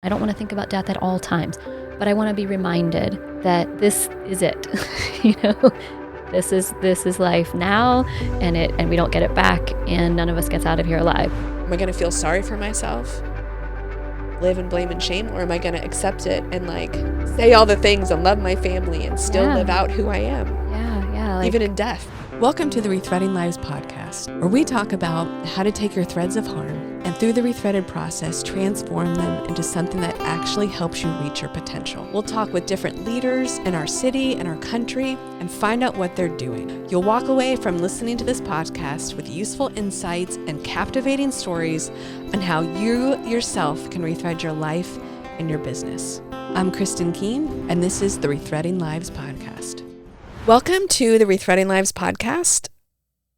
I don't want to think about death at all times, but I want to be reminded that this is it. This is life now, and we don't get it back, and none of us gets out of here alive. Am I going to feel sorry for myself, live in blame and shame, or am I going to accept it and say all the things and love my family and still live out who I am? Yeah. Even in death. Welcome to the Rethreading Lives podcast, where we talk about how to take your threads of harm and through the rethreaded process, transform them into something that actually helps you reach your potential. We'll talk with different leaders in our city and our country and find out what they're doing. You'll walk away from listening to this podcast with useful insights and captivating stories on how you yourself can rethread your life and your business. I'm Kristen Keen, and this is the Rethreading Lives podcast. Welcome to the Rethreading Lives podcast.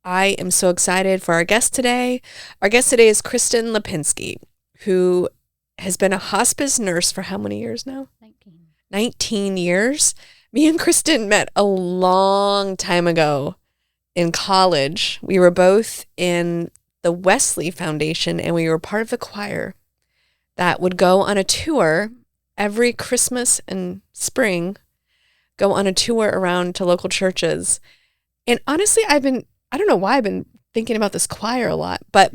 I am so excited for our guest today. Our guest today is Kristen Lipinski, who has been a hospice nurse for how many years now? 19 years. Me and Kristen met a long time ago in college. We were both in the Wesley Foundation, and we were part of the choir that would go on a tour every Christmas and spring, go on a tour around to local churches. And honestly, I don't know why I've been thinking about this choir a lot, but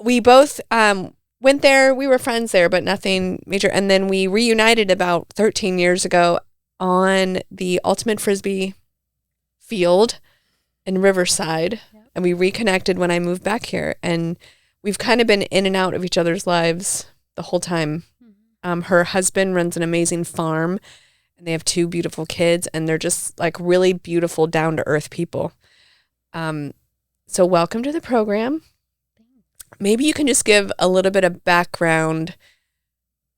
we both went there. We were friends there, but nothing major. And then we reunited about 13 years ago on the Ultimate Frisbee field in Riverside. Yep. And we reconnected when I moved back here. And we've kind of been in and out of each other's lives the whole time. Mm-hmm. Her husband runs an amazing farm, and they have 2 beautiful kids, and they're just really beautiful, down-to-earth people. So welcome to the program. Maybe you can just give a little bit of background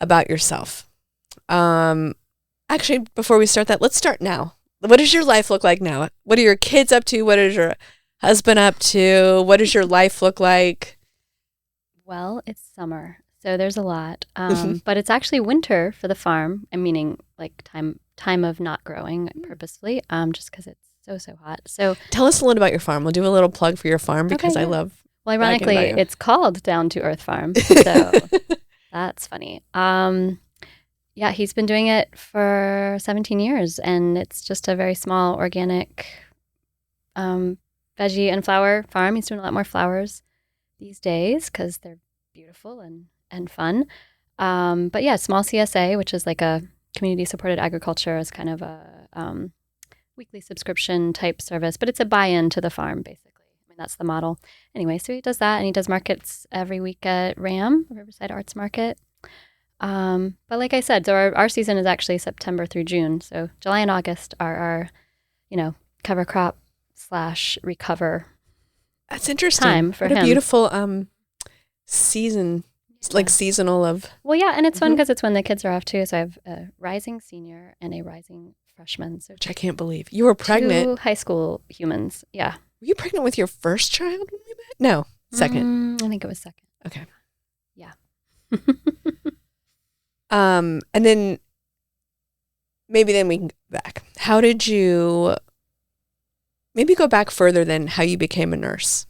about yourself. Actually, before we start that, let's start now. What does your life look like now? What are your kids up to? What is your husband up to? What does your life look like? Well, it's summer, so there's a lot. But it's actually winter for the farm. I'm meaning time of not growing purposefully, just because it's so hot. So tell us a little about your farm. We'll do a little plug for your farm because I love. Well, ironically, it's called Down to Earth Farm, so that's funny. Yeah, he's been doing it for 17 years, and it's just a very small organic veggie and flower farm. He's doing a lot more flowers these days because they're beautiful and fun. But yeah, small CSA, which is like a community supported agriculture, is kind of a weekly subscription type service, but it's a buy-in to the farm, basically. I mean, that's the model. Anyway, so he does that, and he does markets every week at RAM, Riverside Arts Market. But like I said, so our season is actually September through June. So July and August are our, cover crop / recover. That's interesting. Time for him. What a beautiful season. It's like seasonal of. Well, yeah, and it's fun because it's when the kids are off too. So I have a rising senior and a rising freshman. So which I can't believe. You were pregnant. 2 high school humans. Yeah. Were you pregnant with your first child when we met? No, second. I think it was second. Okay. Yeah. And then maybe then we can go back. How did you maybe go back further than how you became a nurse?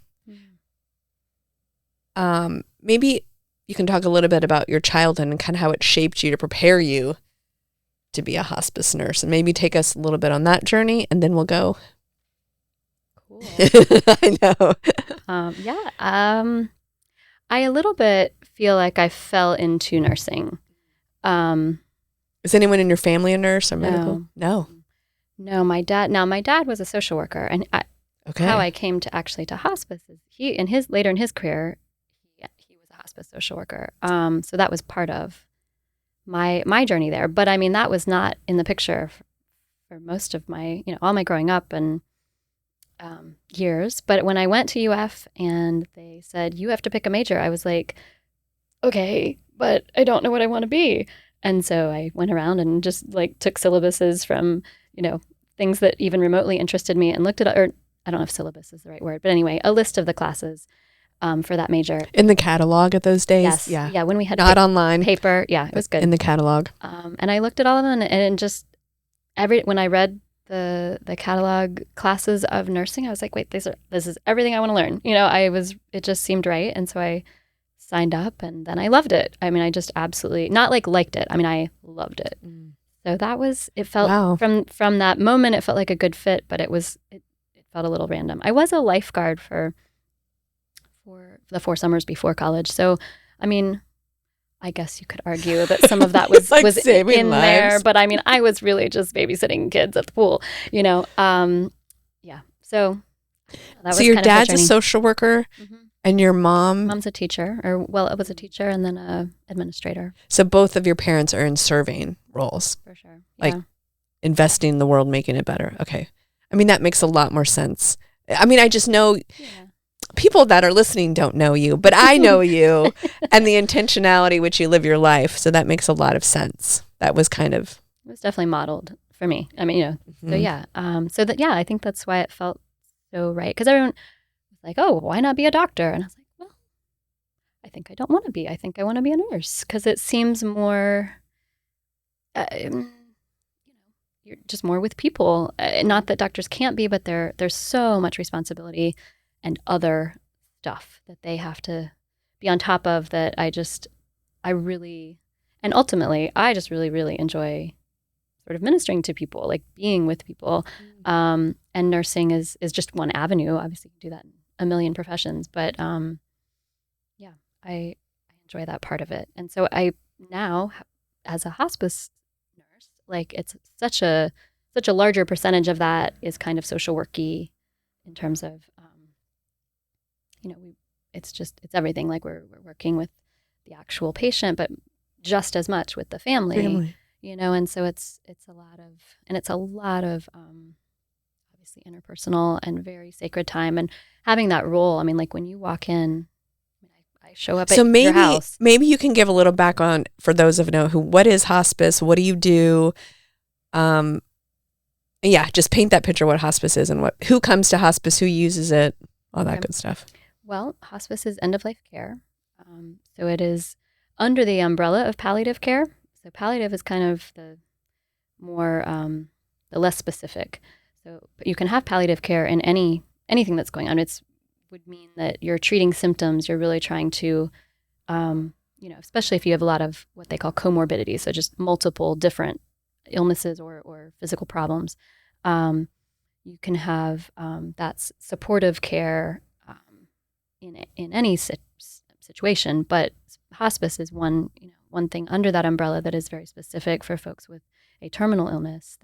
Maybe you can talk a little bit about your childhood and kind of how it shaped you to prepare you to be a hospice nurse, and maybe take us a little bit on that journey, and then we'll go. Cool. I know. I a little bit feel like I fell into nursing. Is anyone in your family a nurse or medical? No, my dad was a social worker, and how I came to hospice is later in his career, he was a hospice social worker. So that was part of my journey there. But I mean, that was not in the picture for most of my, all my growing up and years. But when I went to UF and they said, you have to pick a major, I was like, okay, but I don't know what I want to be. And so I went around and just took syllabuses from, things that even remotely interested me and looked at, or I don't know if syllabus is the right word, but anyway, a list of the classes for that major. In the catalog at those days? Yes. Yeah, when we had not online. Paper. Yeah, it was good. In the catalog. And I looked at all of them and just when I read the catalog classes of nursing, I was like, wait, this is everything I want to learn. It just seemed right. And so I signed up, and then I loved it. I mean, I just absolutely, not like liked it. I mean, I loved it. So that was, it felt from that moment, it felt like a good fit, but it felt a little random. I was a lifeguard for the 4 summers before college. So, I mean, I guess you could argue that some of that was like was saving in lives. there, but I mean, I was really just babysitting kids at the pool, you know. Yeah. So that was your kind dad's of a social worker, and your mom's a teacher, it was a teacher and then a administrator. So both of your parents are in serving roles, For sure. like investing in the world, making it better. Okay. I mean, that makes a lot more sense. I mean, I just know people that are listening don't know you, but I know you and the intentionality which you live your life. So that makes a lot of sense. That was kind of... It was definitely modeled for me. I mean, you know, so yeah. I think that's why it felt so right. Because everyone was like, oh, why not be a doctor? And I was like, well, I think I don't want to be. I think I want to be a nurse because it seems more, you're just more with people. Not that doctors can't be, but there's so much responsibility and other stuff that they have to be on top of that ultimately, I just really, really enjoy sort of ministering to people, like being with people. And nursing is just one avenue. Obviously, you can do that in a million professions, but I enjoy that part of it. And so I now, as a hospice nurse, like it's such a larger percentage of that is kind of social worky in terms of, it's everything. Like we're working with the actual patient, but just as much with the family. And so it's a lot of obviously interpersonal and very sacred time, and having that role. I mean, like when you walk in, I show up at your house. Maybe you can give a little background for those of know what is hospice, what do you do? Just paint that picture what hospice is and who comes to hospice, who uses it, all that good stuff. Well, hospice is end-of-life care. So it is under the umbrella of palliative care. So palliative is kind of the more, the less specific. So but you can have palliative care in anything that's going on. It would mean that you're treating symptoms. You're really trying to, especially if you have a lot of what they call comorbidities, so just multiple different illnesses or physical problems. You can have that's supportive care in any situation, but hospice is one thing under that umbrella that is very specific for folks with a terminal illness,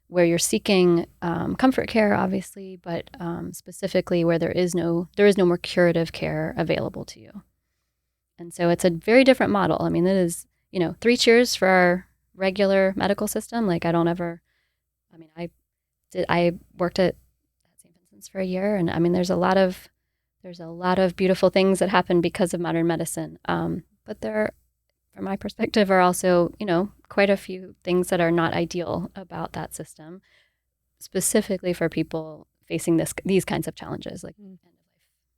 where you're seeking comfort care, obviously, but specifically where there is no more curative care available to you. And so it's a very different model. I mean, it is 3 cheers for our regular medical system. Like I worked at St. Vincent's for a year, and I mean, there's a lot of beautiful things that happen because of modern medicine. But there, from my perspective, are also, quite a few things that are not ideal about that system, specifically for people facing these kinds of challenges, like end-of-life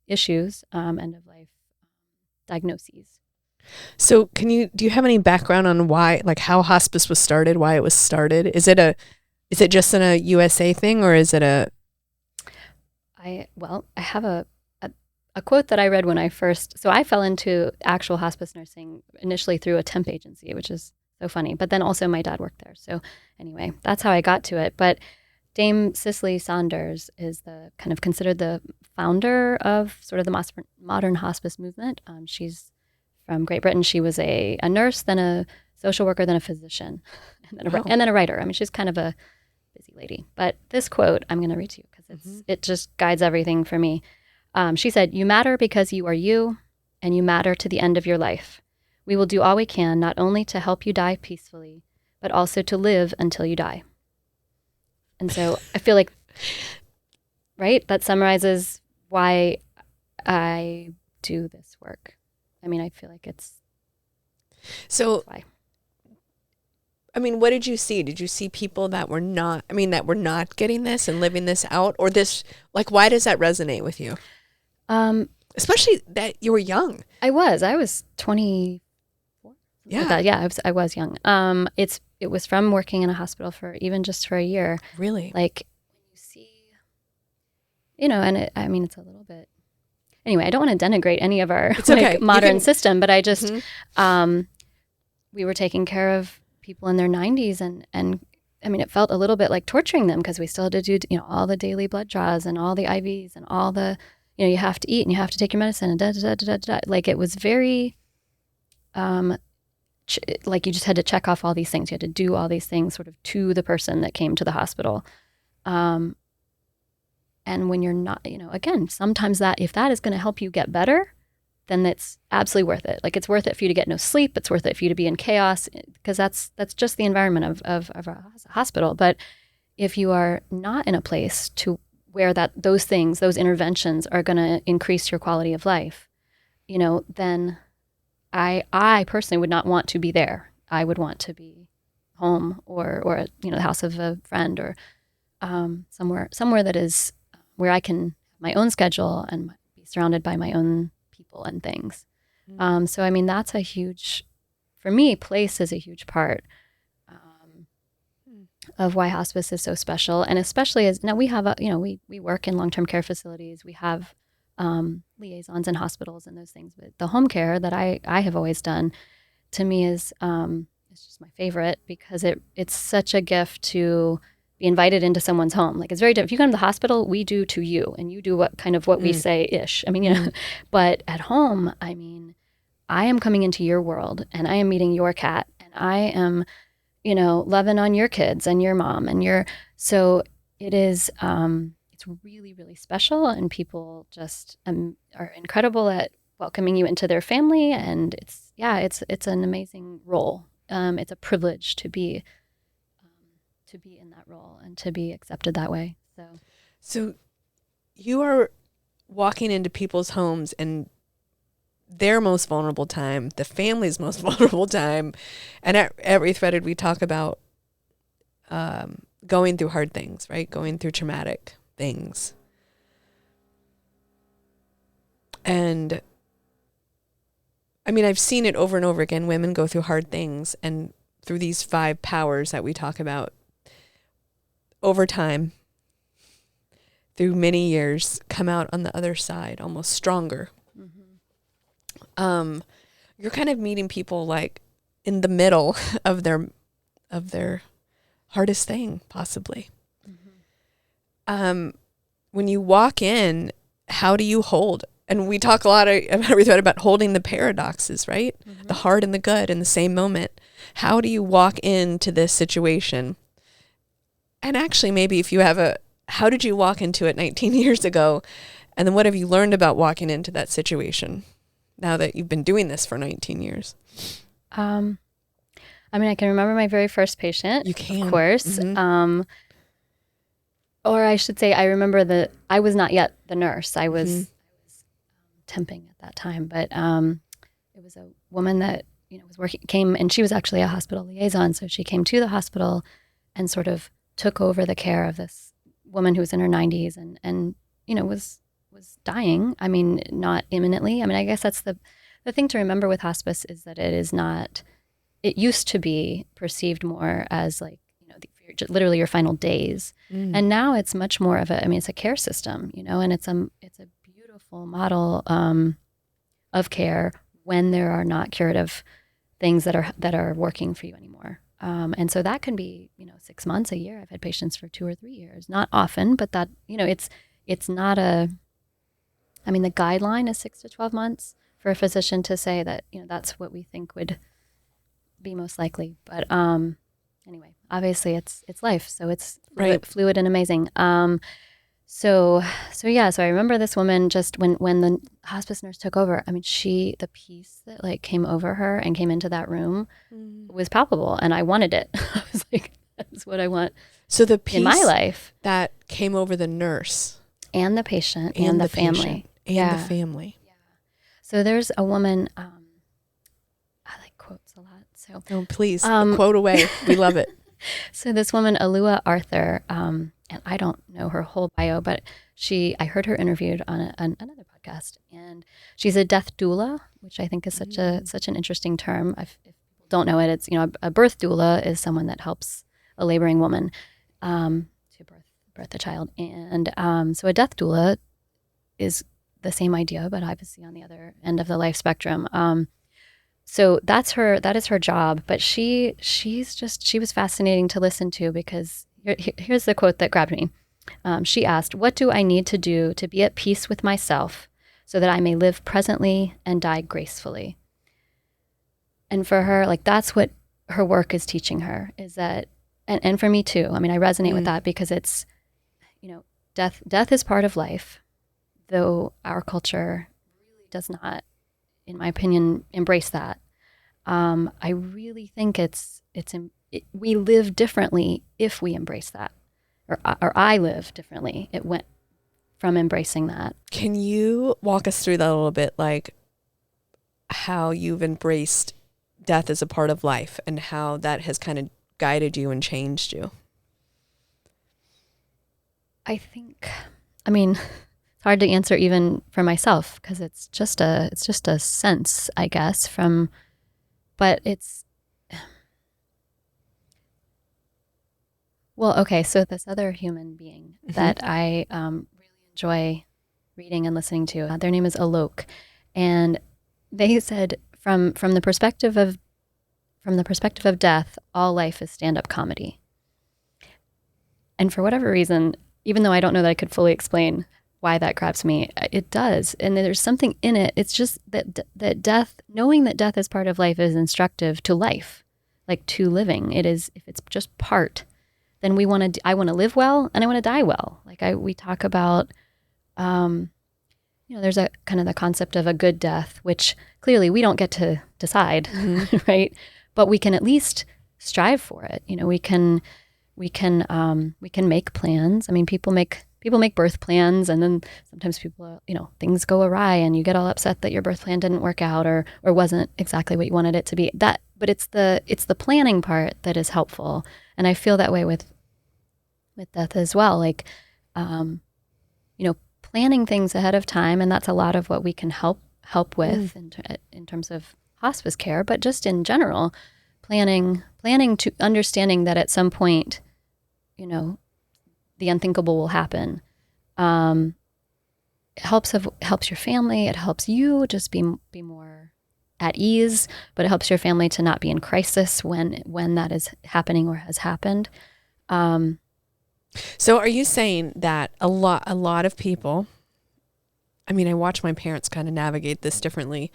issues, end-of-life diagnoses. So do you have any background on why, like how hospice was started, why it was started? Is it just a USA thing, or is it I have a quote that I read when I fell into actual hospice nursing initially through a temp agency, which is so funny. But then also my dad worked there. So anyway, that's how I got to it. But Dame Cicely Saunders is kind of considered the founder of sort of the modern hospice movement. She's from Great Britain. She was a nurse, then a social worker, then a physician, and then a writer. I mean, she's kind of a busy lady. But this quote I'm going to read to you because it just guides everything for me. She said, "You matter because you are you, and you matter to the end of your life. We will do all we can, not only to help you die peacefully, but also to live until you die." And so I feel like, right, that summarizes why I do this work. I mean, I feel like it's why. I mean, what did you see? Did you see people that were not getting this and living this out, or this, like, why does that resonate with you? Especially that you were young. I was 24. Yeah. Like that. Yeah, I was young. It was from working in a hospital for a year. Really? Like when you see, and it's a little bit, anyway, I don't want to denigrate any of our okay. modern system, but I just, we were taking care of people in their 90s and I mean, it felt a little bit like torturing them because we still had to do, all the daily blood draws and all the IVs and all the, you have to eat and you have to take your medicine and da, da, da, da, da, da. Like it was very, like you just had to check off all these things. You had to do all these things sort of to the person that came to the hospital. And when you're not, again, sometimes if that is going to help you get better, then it's absolutely worth it. Like it's worth it for you to get no sleep. It's worth it for you to be in chaos because that's just the environment of a hospital. But if you are not in a place to where those things, those interventions are going to increase your quality of life, then I personally would not want to be there. I would want to be home or at, the house of a friend or somewhere that is where I can have my own schedule and be surrounded by my own people and things. So, I mean, that's for me, place is a huge part of why hospice is so special. And especially as now we have, we work in long-term care facilities. We have liaisons in hospitals and those things. But the home care that I have always done, to me is it's just my favorite because it's such a gift to be invited into someone's home. Like it's very different. If you come to the hospital, we do to you and you do what we say ish. I mean, but at home, I mean, I am coming into your world and I am meeting your cat and I am, loving on your kids and your mom and so it is, it's really, really special and people just are incredible at welcoming you into their family. And it's an amazing role. It's a privilege to be in that role and to be accepted that way. So you are walking into people's homes and their most vulnerable time, the family's most vulnerable time. And at Rethreaded, we talk about going through hard things, right? Going through traumatic things. And I mean, I've seen it over and over again. Women go through hard things and through these 5 powers that we talk about over time, through many years, come out on the other side almost stronger. You're kind of meeting people like in the middle of their hardest thing, possibly. When you walk in, how do you hold? And we talk a lot about holding the paradoxes, right? The hard and the good in the same moment. How do you walk into this situation? And actually, maybe if you have how did you walk into it 19 years ago? And then what have you learned about walking into that situation now that you've been doing this for 19 years? I mean, I can remember my very first patient. You can. Of course. Or I should say, I remember I was not yet the nurse. I was temping at that time. But it was a woman that, came, and she was actually a hospital liaison. So she came to the hospital and sort of took over the care of this woman who was in her 90s and was dying. I mean, not imminently. I mean, I guess that's the thing to remember with hospice is that it used to be perceived more as like, literally your final days. And now it's much more of it's a care system, and it's a beautiful model of care when there are not curative things that are working for you anymore. And so that can be, 6 months, a year. I've had patients for 2 or 3 years, not often, but that, it's not the guideline is 6 to 12 months for a physician to say that, that's what we think would be most likely. But anyway, obviously it's life. So it's fluid and amazing. So I remember this woman just when the hospice nurse took over, I mean, the peace that like came over her and came into that room was palpable and I wanted it. I was like, that's what I want. So the peace in my life that came over the nurse and the patient and the family. The family. Yeah. So there's a woman, I like quotes a lot. So please quote away. We love it. So this woman, Alua Arthur, and I don't know her whole bio, but I heard her interviewed on another podcast, and she's a death doula, which I think is such an interesting term. If people don't know it, it's a birth doula is someone that helps a laboring woman to birth a child, and so a death doula is the same idea, but obviously on the other end of the life spectrum. So that is her job. But she was fascinating to listen to, because here's the quote that grabbed me. She asked, "What do I need to do to be at peace with myself so that I may live presently and die gracefully?" And for her, like, that's what her work is teaching her, is that, and for me too. I mean, I resonate with that, because it's, death is part of life, though our culture really does not, in my opinion, embrace that. I really think we live differently if we embrace that, or I live differently. It went from embracing that. Can you walk us through that a little bit, like how you've embraced death as a part of life and how that has kind of guided you and changed you? I mean, it's hard to answer even for myself, because it's just a sense, I guess, but it's, well, okay, so this other human being that I really enjoy reading and listening to, their name is Alok, and they said, from the perspective of death, all life is stand-up comedy. And for whatever reason, even though I don't know that I could fully explain why that grabs me, it does. And there's something in it. It's just that death, knowing that death is part of life, is instructive to life, like to living. It is, if it's just part, then I want to live well and I want to die well. Like we talk about, there's a kind of the concept of a good death, which clearly we don't get to decide, right? But we can at least strive for it. We can make plans. I mean, people make birth plans, and then sometimes things go awry and you get all upset that your birth plan didn't work out or wasn't exactly what you wanted it to be. But it's the planning part that is helpful. And I feel that way with death as well. Like, planning things ahead of time, and that's a lot of what we can help with in terms of hospice care, but just in general, planning to understanding that at some point, the unthinkable will happen. It helps your family. It helps you just be more at ease, but it helps your family to not be in crisis when that is happening or has happened. So are you saying that a lot of people, I mean, I watch my parents kind of navigate this differently,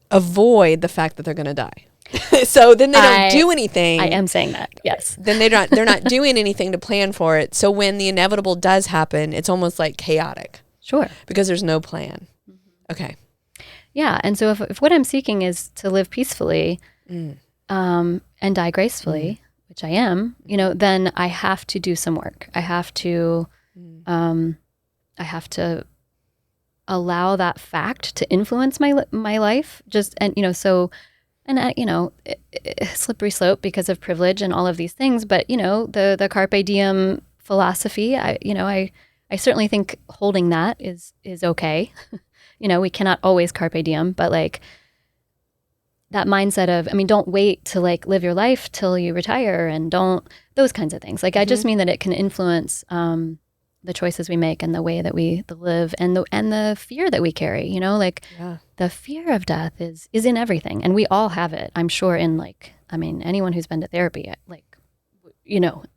avoid the fact that they're going to die. So then they don't do anything. I am saying that, yes. Then they're not doing anything to plan for it. So when the inevitable does happen, it's almost like chaotic. Sure. Because there's no plan. Okay. Yeah. And so if what I'm seeking is to live peacefully and die gracefully, which I am, then I have to do some work. I have to allow that fact to influence my life. Slippery slope because of privilege and all of these things. But, the carpe diem philosophy, I certainly think holding that is okay. We cannot always carpe diem, but like that mindset of, don't wait to like live your life till you retire, and those kinds of things. Like, I just mean that it can influence the choices we make and the way that we live, and the fear that we carry, the fear of death is in everything. And we all have it, I'm sure, in anyone who's been to therapy,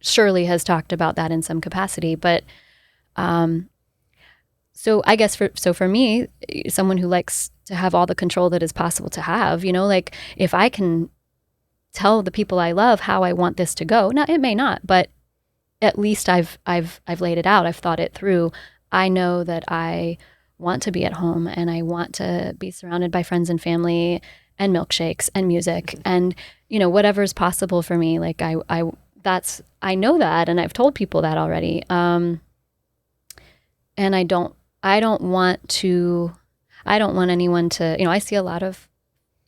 surely has talked about that in some capacity. But, so I guess for me, someone who likes to have all the control that is possible to have, if I can tell the people I love how I want this to go, now it may not, but at least I've laid it out. I've thought it through. I know that I want to be at home, and I want to be surrounded by friends and family and milkshakes and music and, whatever's possible for me. Like I know that, and I've told people that already. And I don't want anyone to, I see a lot of,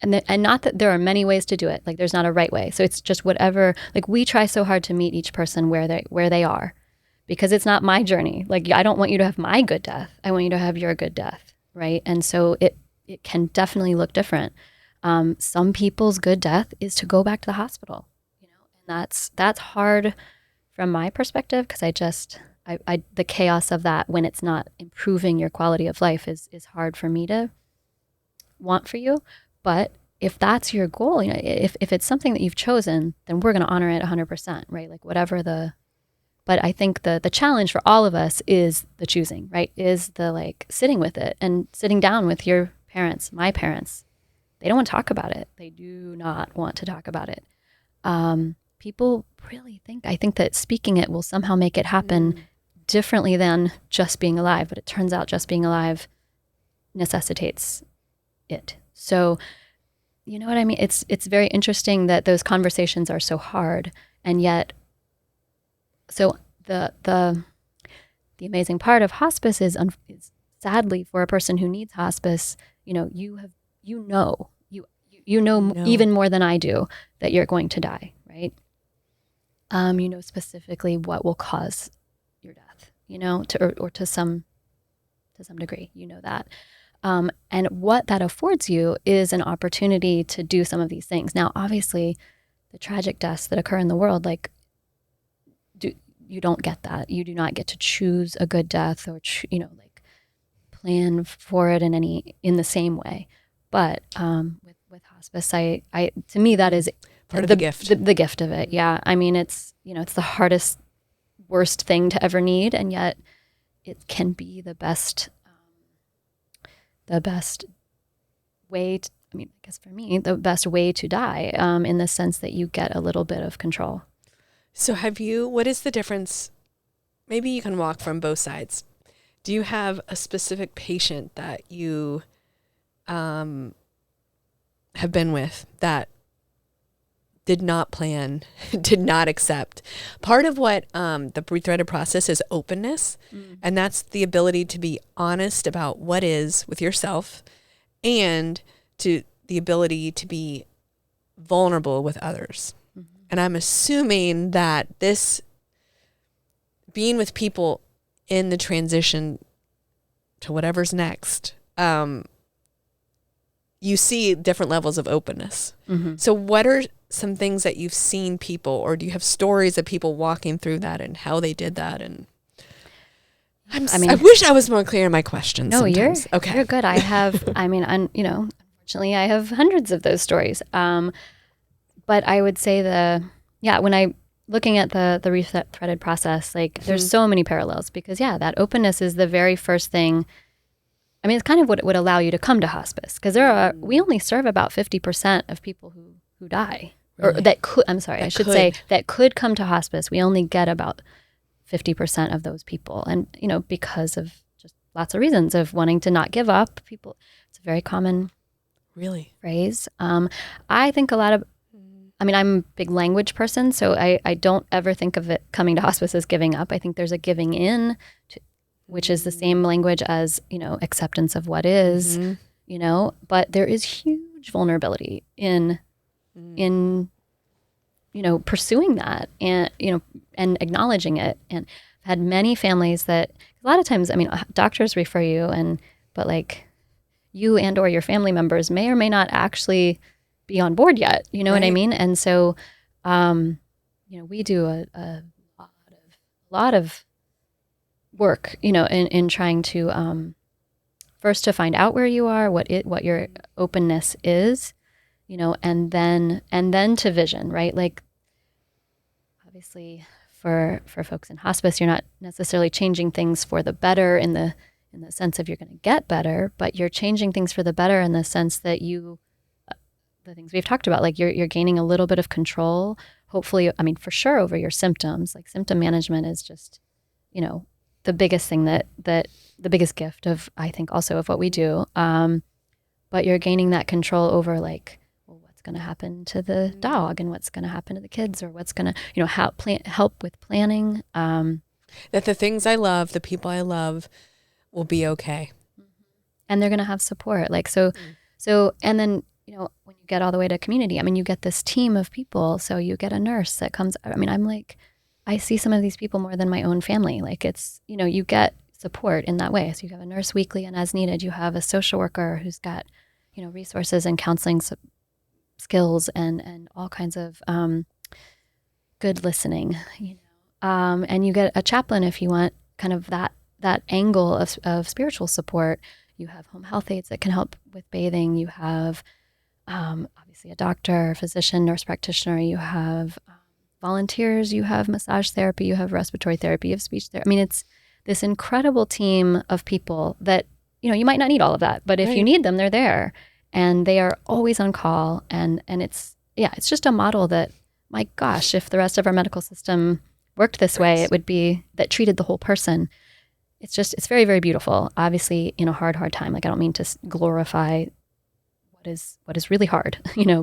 and not that there are many ways to do it. Like, there's not a right way. So it's just whatever, like, we try so hard to meet each person where they are, because it's not my journey. Like, I don't want you to have my good death. I want you to have your good death. Right. And so it can definitely look different. Some people's good death is to go back to the hospital, and that's hard from my perspective, because the chaos of that when it's not improving your quality of life is hard for me to want for you. But if that's your goal, if it's something that you've chosen, then we're going to honor it 100%, right? Like but I think the challenge for all of us is the choosing, right? Is the like sitting with it and sitting down with your parents, my parents. They don't want to talk about it. They do not want to talk about it. People really I think that speaking it will somehow make it happen differently than just being alive. But it turns out just being alive necessitates it. So, you know what I mean? It's very interesting that those conversations are so hard, and yet, so the amazing part of hospice is sadly for a person who needs hospice, you know even more than I do that you're going to die, right? You know specifically what will cause your death, to some degree, that. And what that affords you is an opportunity to do some of these things. Now, obviously, the tragic deaths that occur in the world, you don't get that. You do not get to choose a good death or, plan for it in the same way. But with hospice, I to me that is part of the gift. The gift of it. Yeah, I mean it's it's the hardest, worst thing to ever need, and yet it can be the best way. I guess for me, the best way to die, in the sense that you get a little bit of control. So what is the difference? Maybe you can walk from both sides. Do you have a specific patient that you have been with that did not plan, did not accept? Part of what the Rethreaded process is openness, and that's the ability to be honest about what is with yourself, and to the ability to be vulnerable with others. And I'm assuming that this being with people in the transition to whatever's next, you see different levels of openness. So what are some things that you've seen people, or do you have stories of people walking through that and how they did that? And I wish I was more clear in my questions. No, sometimes. You're good. I have, unfortunately I have hundreds of those stories. But I would say when I looking at the Rethreaded process, there's so many parallels, because that openness is the very first thing. I mean, it's kind of what would allow you to come to hospice, because we only serve about 50% of people who die, or that could. I'm sorry, I should say that could come to hospice. We only get about 50% of those people, and because of just lots of reasons of wanting to not give up. It's a very common phrase. I think a lot of. I'm a big language person, so I don't ever think of it coming to hospice as giving up. I think there's a giving in, which is the same language as, acceptance of what is, but there is huge vulnerability in pursuing that and, and acknowledging it. And I've had many families that a lot of times, doctors refer you but you and or your family members may or may not actually be on board yet, what I mean? And so, we do a lot of work, in trying to, first to find out where you are, what your openness is, and then to vision, right? Obviously for folks in hospice, you're not necessarily changing things for the better in the sense of you're going to get better, but you're changing things for the better in the sense that the things we've talked about, you're gaining a little bit of control, hopefully, for sure, over your symptoms. Symptom management is just, the biggest thing that the biggest gift of, I think, also of what we do. But you're gaining that control over what's going to happen to the dog, and what's going to happen to the kids, or what's going to, help with planning. That the things I love, the people I love will be okay. And they're going to have support. So, and then, when you get all the way to community, you get this team of people. So you get a nurse that comes, I see some of these people more than my own family. It's, you get support in that way. So you have a nurse weekly, and as needed, you have a social worker who's got, resources and counseling skills and all kinds of good listening, And you get a chaplain if you want kind of that angle of spiritual support. You have home health aides that can help with bathing. You have obviously a doctor, physician, nurse practitioner. You have volunteers. You have massage therapy. You have respiratory therapy. You have speech therapy. I mean, it's this incredible team of people that, you might not need all of that, but if you need them, they're there. And they are always on call. And it's just a model that, my gosh, if the rest of our medical system worked this way, it would be that treated the whole person. It's very, very beautiful. Obviously, in a hard time. Like, I don't mean to glorify what is really hard,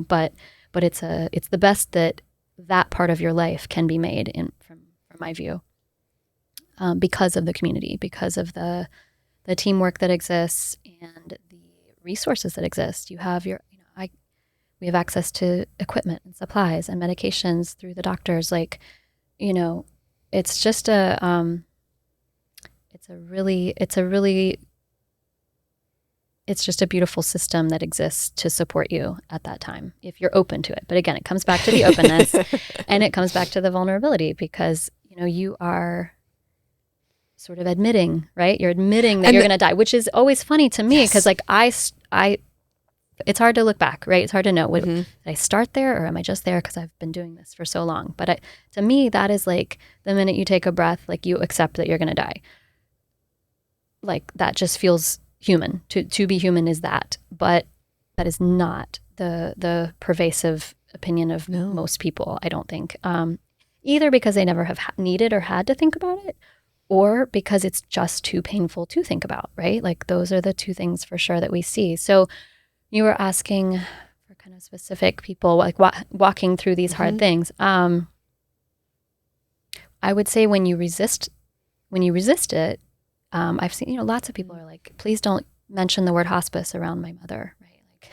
but it's the best that part of your life can be made from my view, because of the community, because of the teamwork that exists and the resources that exist. You have we have access to equipment and supplies and medications through the doctors. Like, it's just it's just a beautiful system that exists to support you at that time if you're open to it. But again, it comes back to the openness and it comes back to the vulnerability, because you are sort of admitting, right? You're admitting that you're going to die, which is always funny to me, because like it's hard to look back, right? It's hard to know, did I start there, or am I just there because I've been doing this for so long? But to me, that is like the minute you take a breath, like you accept that you're going to die. Like, that just feels human. To be human is that, but that is not the pervasive opinion of most people, I don't think. Either because they never have needed or had to think about it, or because it's just too painful to think about, right? Like, those are the two things for sure that we see. So you were asking for kind of specific people, like walking through these hard things. I would say when you resist it, I've seen, lots of people are like, please don't mention the word hospice around my mother, right? Like,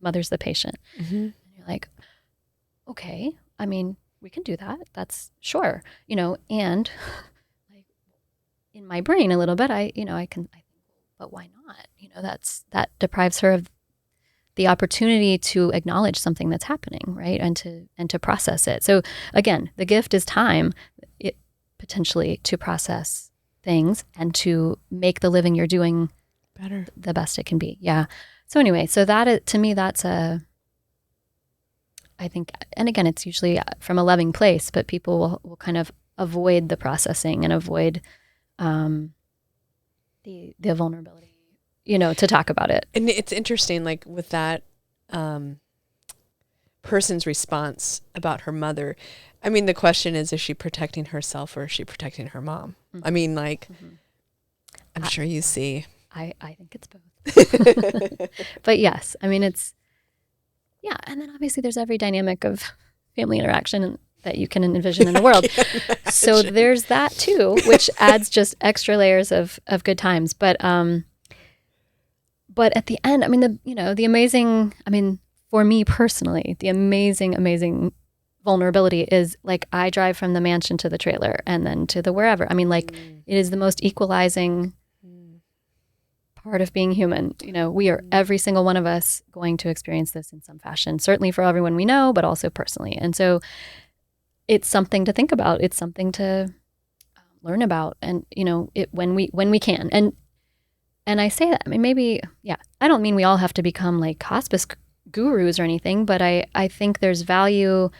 mother's the patient. And you're like, okay, I mean, we can do that. That's sure, and like in my brain a little bit, I think, but why not? That deprives her of the opportunity to acknowledge something that's happening, right? And to process it. So again, the gift is time, potentially, to process things and to make the living you're doing better, the best it can be. Yeah. So anyway, so to me, that's I think, and again, it's usually from a loving place, but people will kind of avoid the processing and avoid the vulnerability, to talk about it. And it's interesting, like with that person's response about her mother. I mean, the question is she protecting herself or is she protecting her mom? I mean, like, I'm sure you see. I think it's both. But yes, I mean, and then obviously there's every dynamic of family interaction that you can envision in the world. So there's that too, which adds just extra layers of good times. But at the end, I mean, for me personally, the amazing vulnerability is like, I drive from the mansion to the trailer and then to the wherever. I mean, like, it is the most equalizing part of being human. We are, every single one of us, going to experience this in some fashion, certainly for everyone we know, but also personally. And so it's something to think about. It's something to learn about. And, when we can. And I say that, I mean, maybe, I don't mean we all have to become like hospice gurus or anything, but I think there's value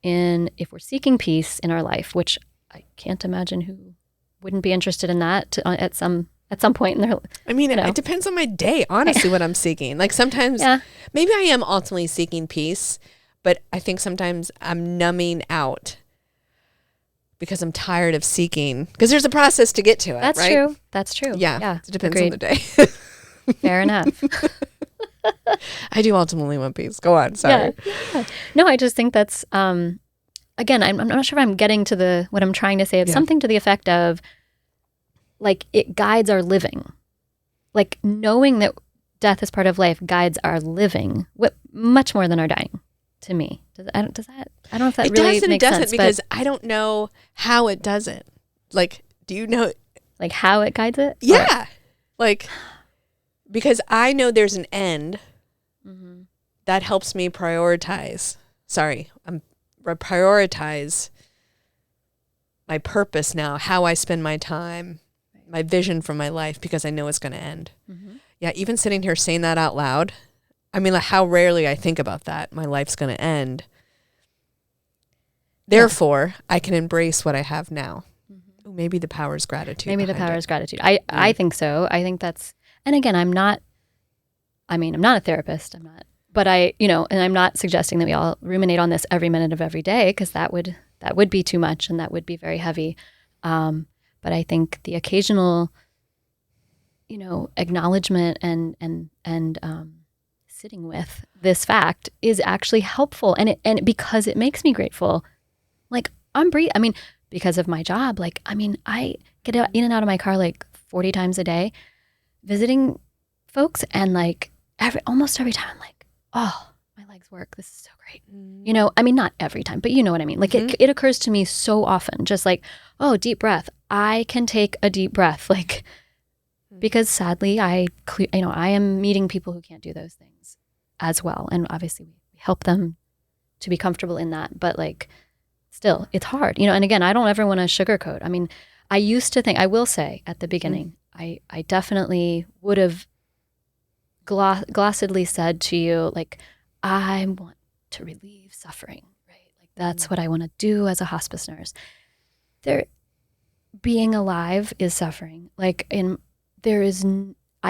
in, if we're seeking peace in our life, which I can't imagine who wouldn't be interested in that at some point in their life. I mean, it depends on my day, honestly, what I'm seeking. Like, sometimes maybe I am ultimately seeking peace, but I think sometimes I'm numbing out because I'm tired of seeking, because there's a process to get to it. That's right? true. That's true. Yeah. It depends on the day. Fair enough. I do ultimately want peace. Go on. Sorry. Yeah. No, I just think that's, again, I'm not sure if I'm getting to what I'm trying to say. It's something to the effect of, like, it guides our living. Like, knowing that death is part of life guides our living much more than our dying, to me. I don't know if that really makes sense. Because I don't know how it does it. Like, do you know? Like, how it guides it? Yeah. Or? Like, because I know there's an end that helps me prioritize. Prioritize my purpose now, how I spend my time, my vision for my life, because I know it's going to end. Mm-hmm. Yeah, even sitting here saying that out loud, I mean, like how rarely I think about that. My life's going to end. Therefore, I can embrace what I have now. Mm-hmm. Ooh, maybe the power is gratitude. Maybe the power is gratitude. I think so. I think that's, and again, I'm not a therapist. But and I'm not suggesting that we all ruminate on this every minute of every day, because that would be too much and that would be very heavy. But I think the occasional, acknowledgement and sitting with this fact is actually helpful. And because it makes me grateful, like because of my job, I get in and out of my car like 40 times a day visiting folks, and almost every time I'm like, oh, my legs work. This is so great. Not every time, but you know what I mean? Like it occurs to me so often, just like, oh, deep breath. I can take a deep breath. Because sadly I am meeting people who can't do those things as well. And obviously we help them to be comfortable in that, but still it's hard, and again, I don't ever want to sugarcoat. I mean, I used to think, I will say at the beginning, I definitely would have glossedly said to you, I want to relieve suffering, right? That's what I want to do as a hospice nurse. Being alive is suffering. I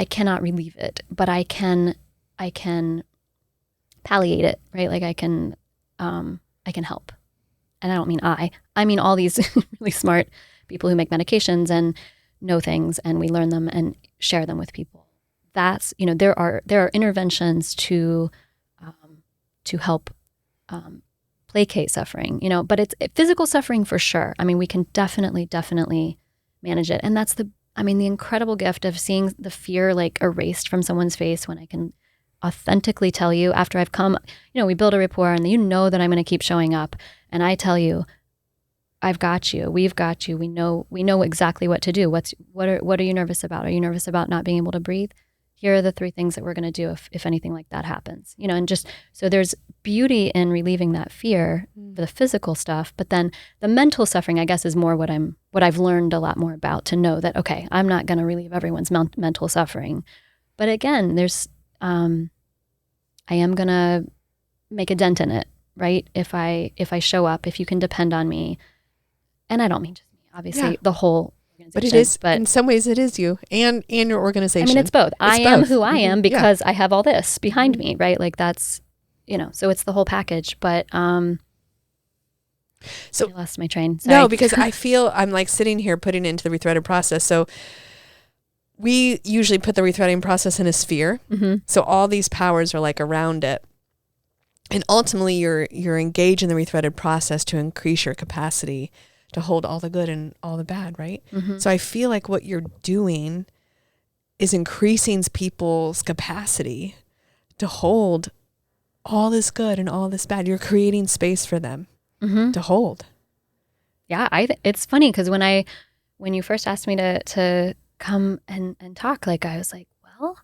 cannot relieve it, but I can palliate it, right? I can help. And I don't mean I mean all these really smart people who make medications and know things, and we learn them and share them with people. That's, there are interventions to help placate suffering, but it's physical suffering for sure. I mean, we can definitely manage it. And that's the incredible gift of seeing the fear erased from someone's face when I can authentically tell you after I've come, we build a rapport, and that I'm going to keep showing up. And I tell you, I've got you. We've got you. We know exactly what to do. What are you nervous about? Are you nervous about not being able to breathe? Here are the 3 things that we're going to do if anything like that happens. And just so there's beauty in relieving that fear, the physical stuff, but then the mental suffering, I guess, is more what I've learned a lot more about, to know that, okay, I'm not going to relieve everyone's mental suffering. But again, there's I am going to make a dent in it, right? If I show up, if you can depend on me. And I don't mean just me, obviously, the whole organization. But it is, in some ways it is you and your organization. I mean, it's both. I am who I am because I have all this behind me, right? That's, so it's the whole package. But so I lost my train. Sorry. No, because I feel I'm sitting here putting it into the rethreaded process. So we usually put the rethreading process in a sphere. Mm-hmm. So all these powers are around it. And ultimately you're engaged in the rethreaded process to increase your capacity to hold all the good and all the bad, right? Mm-hmm. So I feel like what you're doing is increasing people's capacity to hold all this good and all this bad. You're creating space for them to hold. Yeah, it's funny because when you first asked me to come and talk, I was like, well,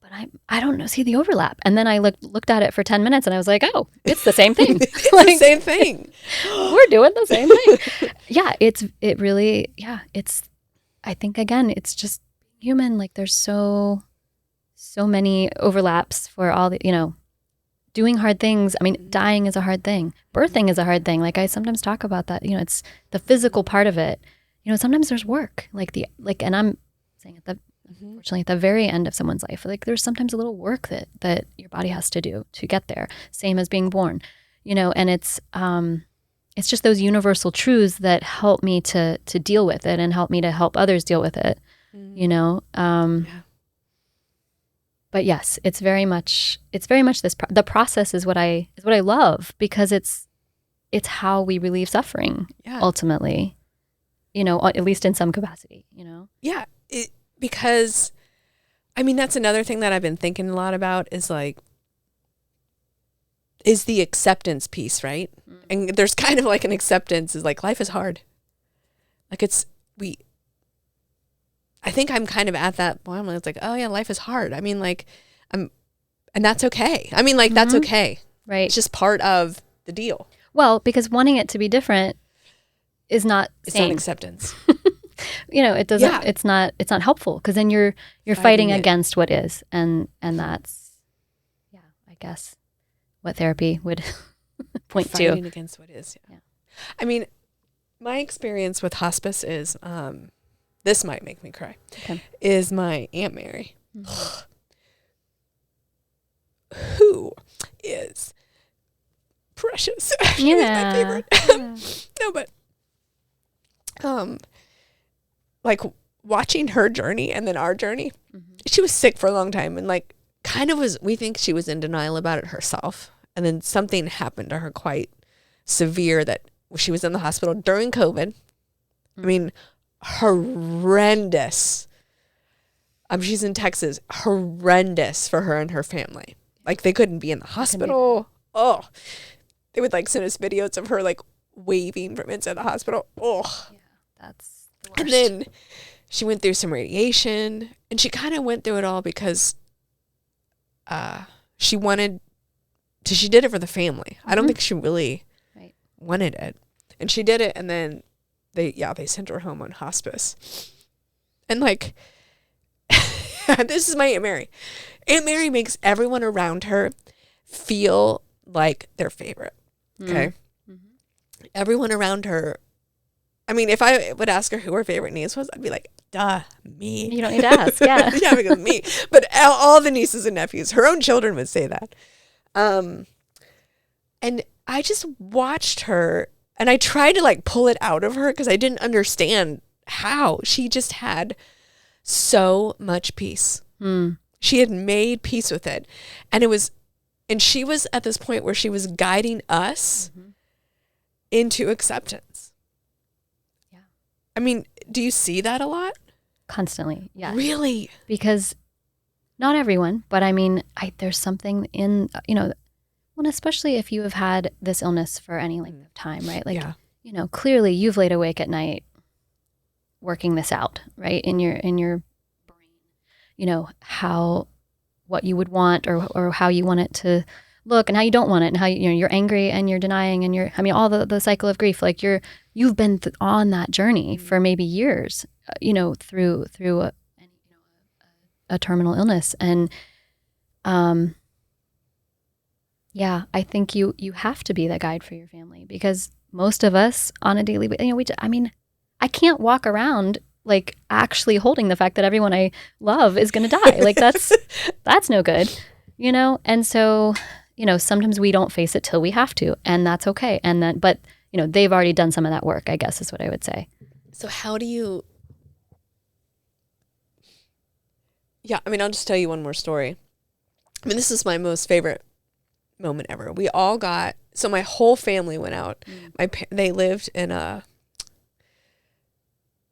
but I don't know, see the overlap. And then I looked at it for 10 minutes and I was like, oh, it's the same thing. It's the same thing. We're doing the same thing. I think again, it's just human. There's so many overlaps for all the, doing hard things. I mean, dying is a hard thing. Birthing is a hard thing. I sometimes talk about that, it's the physical part of it. Sometimes there's work and I'm saying unfortunately at the very end of someone's life, there's sometimes a little work that your body has to do to get there. Same as being born, and it's just those universal truths that help me to deal with it and help me to help others deal with it, But yes, it's very much this, the process is what I love, because it's how we relieve suffering ultimately, at least in some capacity, Yeah. Because, that's another thing that I've been thinking a lot about is is the acceptance piece, right? Mm-hmm. And there's kind of an acceptance is life is hard. I think I'm kind of at that point when it's oh yeah, life is hard. And that's okay. That's okay. Right. It's just part of the deal. Well, because wanting it to be different is not It's sane. not acceptance. It doesn't, it's not helpful, because then you're fighting it. against what is. And that's, I guess what therapy would point Fighting to. against what is. Yeah. I mean, my experience with hospice is, this might make me cry, is my Aunt Mary, who is precious. She was my favorite. No, but like watching her journey and then our journey, she was sick for a long time, and like we think she was in denial about it herself. And then something happened to her quite severe that she was in the hospital during COVID. I mean, horrendous. She's in Texas. Horrendous for her and her family. Like, they couldn't be in the hospital. Oh, they would like send us videos of her like waving from inside the hospital. Oh, Yeah, that's the worst. And then she went through some radiation, and she kind of went through it all because she did it for the family. I don't think she really wanted it. And she did it, and then they sent her home on hospice. And like, this is my Aunt Mary. Aunt Mary makes everyone around her feel like their favorite. Okay? Everyone around her, I mean, if I would ask her who her favorite niece was, I'd be like, duh, me. You don't need to ask, yeah. Yeah, because me. But all the nieces and nephews, her own children would say that. And I just watched her, and I tried to like pull it out of her because I didn't understand how. She just had so much peace. She had made peace with it. And she was at this point where she was guiding us into acceptance. Yeah. I mean, do you see that a lot? Constantly, yeah. Really? Because not everyone, but I mean, there's something in, well, especially if you have had this illness for any length of time, right? Like, clearly you've laid awake at night working this out, right? In your brain, what you would want or how you want it to look and how you don't want it, and how you're angry and you're denying and all the cycle of grief. Like you've been on that journey for maybe years, through a terminal illness. And I think you have to be that guide for your family, because most of us on a daily basis, I can't walk around like actually holding the fact that everyone I love is going to die. Like that's no good, And so, sometimes we don't face it till we have to, and that's okay. And then, but they've already done some of that work, I guess is what I would say. So how do you, I'll just tell you one more story. This is my most favorite moment ever. We all so my whole family went out. They lived in a,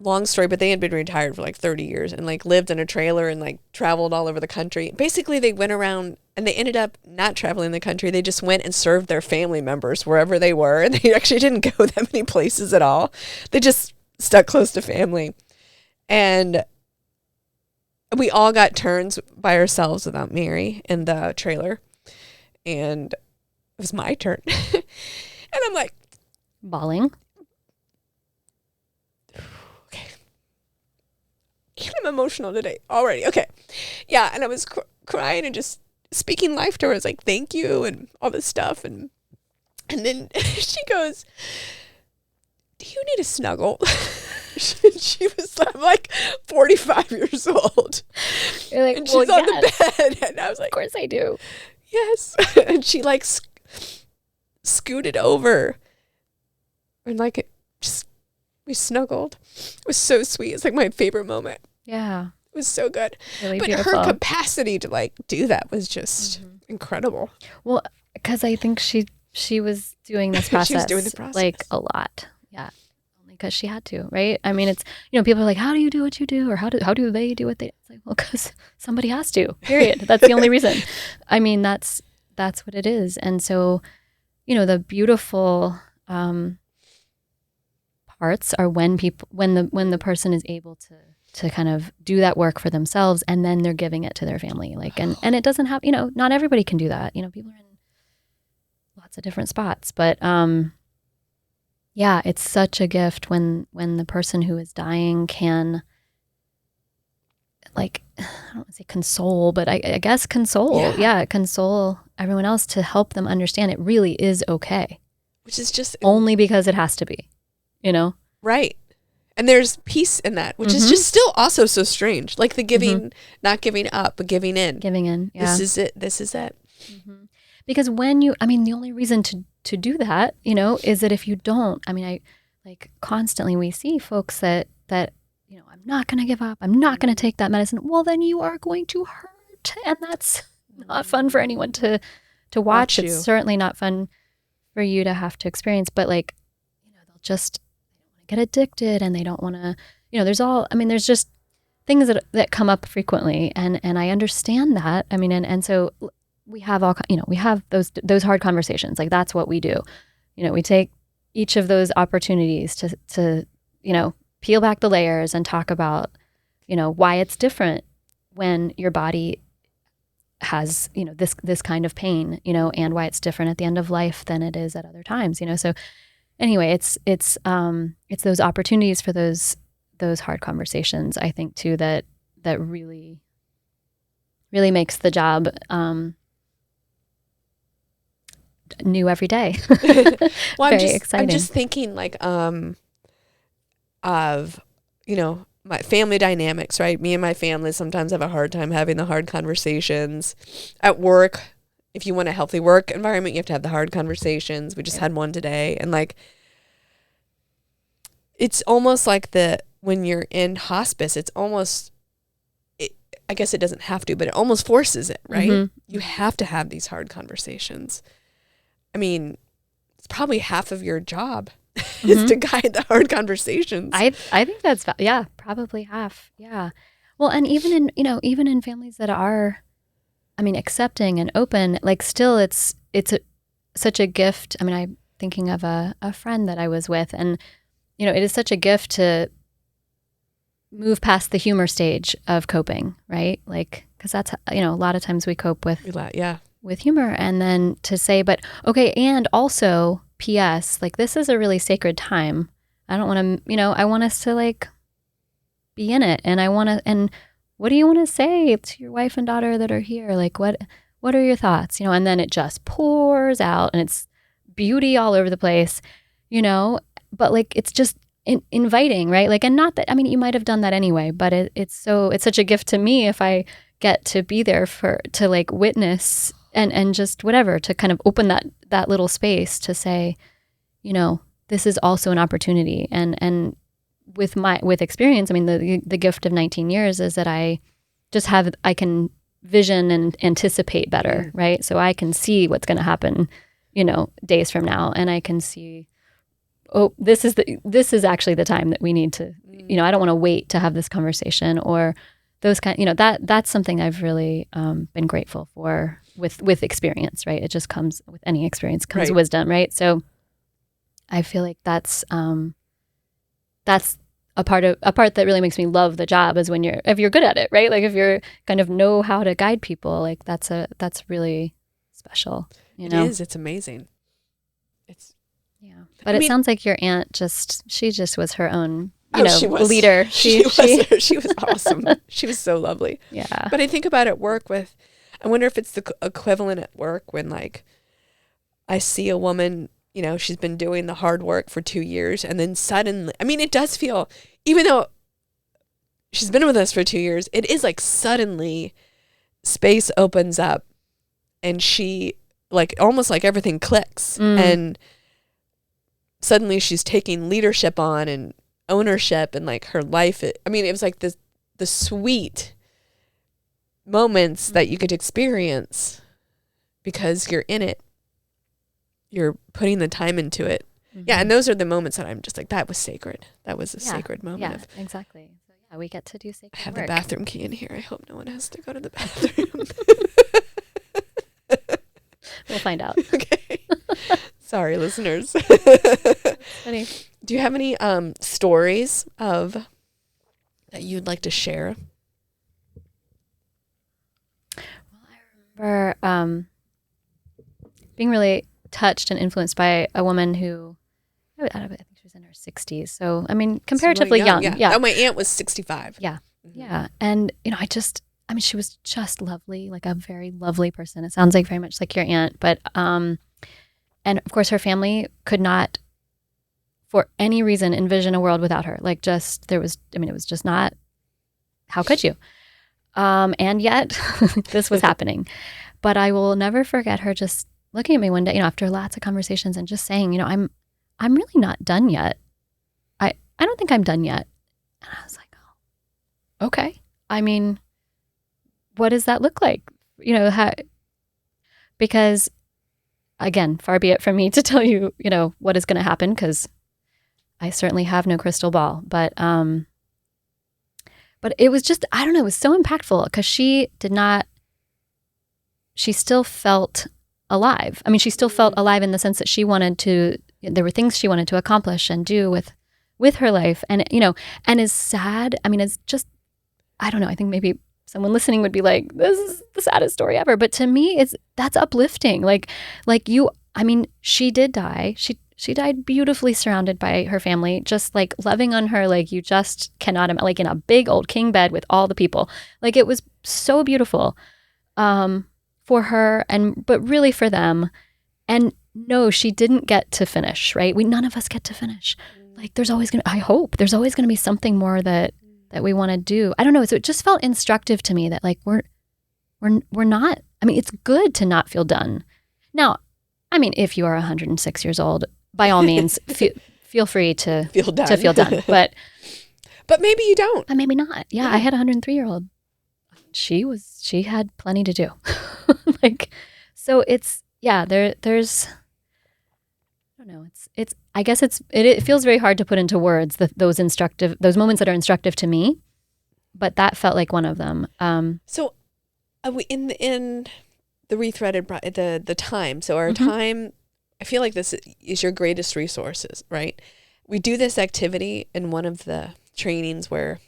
long story, but they had been retired for like 30 years and like lived in a trailer and like traveled all over the country. Basically, they went around, and they ended up not traveling the country. They just went and served their family members wherever they were. And they actually didn't go that many places at all. They just stuck close to family. And we all got turns by ourselves without Mary in the trailer. And it was my turn. And I'm like, bawling. I'm emotional today already. Okay. Yeah. And I was crying and just speaking life to her. I was like, thank you and all this stuff. And then she goes, do you need a snuggle? She was like 45 years old. You're like, and she's on the bed. And I was like, of course I do. Yes. And she like scooted over and like we snuggled. It was so sweet. It's like my favorite moment. Yeah. It was so good. Really but beautiful. Her capacity to like do that was just incredible. Well, because I think she was doing this process. She was doing the process. Like a lot. Yeah. Only because she had to, right? It's, people are like, how do you do what you do? Or how do they do what they do? It's like, well, because somebody has to, period. That's the only reason. That's what it is. And so, the beautiful parts are when the person is able to kind of do that work for themselves, and then they're giving it to their family. Like, and it doesn't have, not everybody can do that. People are in lots of different spots, but Yeah, it's such a gift when the person who is dying can, like, I don't want to say console, but I guess console. Yeah, console everyone else to help them understand it really is okay. Which is just only because it has to be, you know? Right. And there's peace in that, which is just still also so strange. Like the giving, not giving up, but giving in. Giving in. Yeah. This is it. This is it. Because when you, I mean, the only reason to do that, you know, is that if you don't, I mean, I like constantly we see folks that, you know, I'm not going to give up. I'm not going to take that medicine. Well, then you are going to hurt. And that's not fun for anyone to watch. It's certainly not fun for you to have to experience, but like, you know, they'll just get addicted and they don't want to, you know, there's just things that come up frequently. And I understand that. I mean, and so we have we have those hard conversations. Like that's what we do. You know, we take each of those opportunities to, you know, peel back the layers and talk about, you know, why it's different when your body has, you know, this kind of pain, you know, and why it's different at the end of life than it is at other times, you know. So anyway, it's those opportunities for those hard conversations, I think too, that really makes the job new every day. Well, Very exciting. I'm just thinking like of, you know, my family dynamics, right? Me and my family sometimes have a hard time having the hard conversations. At work, if you want a healthy work environment, you have to have the hard conversations. We just had one today. And like, it's almost like when you're in hospice, it's almost, I guess it doesn't have to, but it almost forces it, right? You have to have these hard conversations. I mean, it's probably half of your job is to guide the hard conversations. I think that's, yeah, probably half. Yeah. Well, and even in families that are, I mean, accepting and open, like still it's such a gift. I mean, I'm thinking of a friend that I was with, and, you know, it is such a gift to move past the humor stage of coping, right? Like, because that's, you know, a lot of times we cope with humor, and then to say, but okay, and also P.S., like this is a really sacred time. I don't want to, you know, I want us to like be in it, and and what do you want to say to your wife and daughter that are here? Like what are your thoughts? You know, and then it just pours out, and it's beauty all over the place, you know, but like it's just inviting, right? Like, and not that, I mean, you might have done that anyway, but it's such a gift to me if I get to be there to like witness and just whatever, to kind of open that little space to say, you know, this is also an opportunity. And with experience, I mean, the gift of 19 years is that I can vision and anticipate better, right? So I can see what's going to happen, you know, days from now, and I can see, oh, this is actually the time that we need to, you know, I don't want to wait to have this conversation, or those kind, you know, that's something I've really been grateful for with experience, right? It just comes with any experience comes wisdom, right? So I feel like that's a part that really makes me love the job, is if you're good at it, right? Like if you're kind of know how to guide people, like that's really special, you know? It is. It's amazing. Yeah. But it sounds like your aunt she was her own, she was. Leader. She was awesome. She was so lovely. Yeah. But I think about at work I wonder if it's the equivalent at work when like I see a woman, you know, she's been doing the hard work for 2 years, and then suddenly, I mean, it does feel, even though she's been with us for 2 years, it is like suddenly space opens up, and she like almost like everything clicks, and suddenly she's taking leadership on and ownership, and like her life. I mean, it was like the sweet moments that you could experience because you're in it. You're putting the time into it. Yeah, and those are the moments that I'm just like, that was sacred. That was a sacred moment. Yeah, exactly. So yeah, we get to do sacred I have work. the bathroom key in here. I hope no one has to go to the bathroom. We'll find out. Okay. Sorry, listeners. Funny. Do you have any stories that you'd like to share? Well, I remember being really touched and influenced by a woman who I think she was in her 60s. So, I mean, comparatively really young. Yeah. Oh, my aunt was 65. Yeah. Yeah. And, she was just lovely, like a very lovely person. It sounds like very much like your aunt. But, and of course, her family could not, for any reason, envision a world without her. Like it was just not, how could you? And yet this was happening. But I will never forget her just looking at me one day, after lots of conversations and just saying, I'm really not done yet. I don't think I'm done yet. And I was like, oh, okay. I mean, what does that look like? Because again, far be it from me to tell you, what is going to happen, because I certainly have no crystal ball. But it was just, I don't know, it was so impactful because she still felt alive. I mean, she still felt alive in the sense that there were things she wanted to accomplish and do with her life. And, and is sad. I mean, it's just, I don't know. I think maybe someone listening would be like, this is the saddest story ever. But to me, that's uplifting. She did die. She died beautifully surrounded by her family, just like loving on her, like you just cannot, like in a big old king bed with all the people. Like it was so beautiful for her, but really for them. And no, she didn't get to finish, right? None of us get to finish. Like I hope there's always going to be something more that we want to do. I don't know. So it just felt instructive to me that like we're not, I mean, it's good to not feel done. Now, I mean, if you are 106 years old, by all means, feel free to feel done. But maybe you don't. Maybe not. Yeah, I had a 103-year-old. She had plenty to do. So it's, there's, I don't know. I guess it feels very hard to put into words those moments that are instructive to me, but that felt like one of them. So in the Rethreaded, the time, so our time, I feel like this is your greatest resources, right? We do this activity in one of the trainings where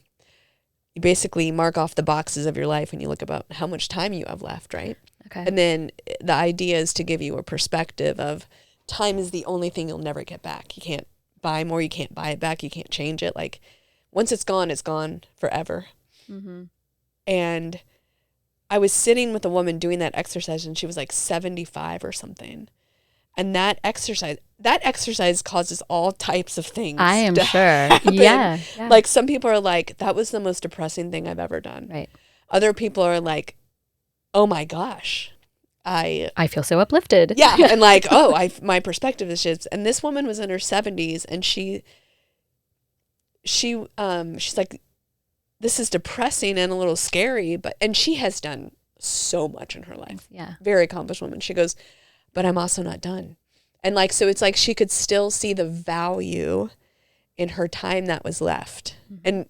you basically mark off the boxes of your life and you look about how much time you have left, right? Okay. And then the idea is to give you a perspective of time is the only thing you'll never get back. You can't buy more. You can't buy it back. You can't change it. Like once it's gone forever. Mm-hmm. And I was sitting with a woman doing that exercise and she was like 75 or something. And that exercise causes all types of things. I am sure. Happen. Yeah. Like some people are like, that was the most depressing thing I've ever done. Right. Other people are like, oh my gosh, I feel so uplifted. Yeah. And like, my perspective is just, and this woman was in her 70s and she's like, this is depressing and a little scary, and she has done so much in her life. Yeah. Very accomplished woman. She goes, but I'm also not done. And like, so it's like she could still see the value in her time that was left. Mm-hmm.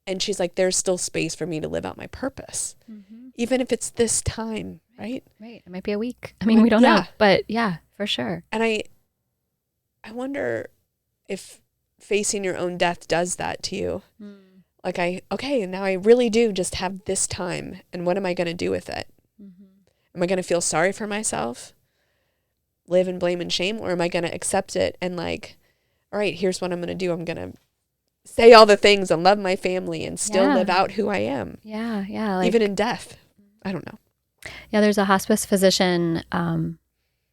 And she's like, there's still space for me to live out my purpose. Mm-hmm. Even if it's this time, right? Right. It might be a week. I mean, we don't know, but yeah, for sure. And I wonder if facing your own death does that to you. Mm. Like now I really do just have this time. And what am I going to do with it? Mm-hmm. Am I going to feel sorry for myself, live in blame and shame? Or am I going to accept it and like, all right, here's what I'm going to do. I'm going to say all the things and love my family and still live out who I am. Yeah. Yeah. Like, even in death. I don't know. Yeah. There's a hospice physician. I don't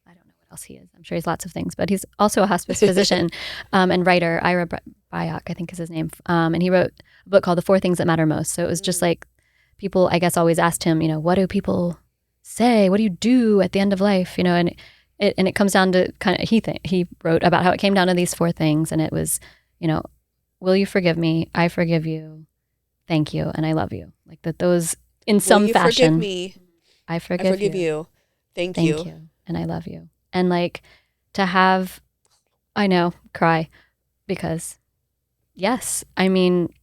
know what else he is. I'm sure he's lots of things, but he's also a hospice physician and writer. Ira Byock, I think is his name. And he wrote a book called The 4 Things That Matter Most. So it was just like people, I guess, always asked him, what do people say? What do you do at the end of life? And it comes down to he wrote about how it came down to these 4 things. And it was, will you forgive me? I forgive you. Thank you. And I love you. Like that those in some fashion. Forgive me. I forgive you. Thank you. you. And I love you. And like to have, I know, cry because yes, I mean,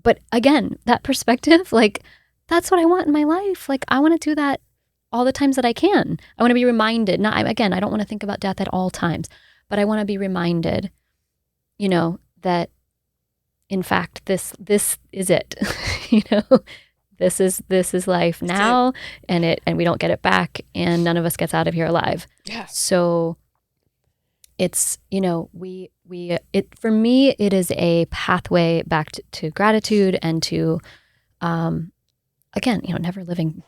but again, that perspective, like that's what I want in my life. Like I want to do that all the times that I can. I want to be reminded, I don't want to think about death at all times, but I want to be reminded, that in fact, this is it, this is life now and we don't get it back and none of us gets out of here alive. Yeah. So it's, for me, it is a pathway back to gratitude and to, again, never living,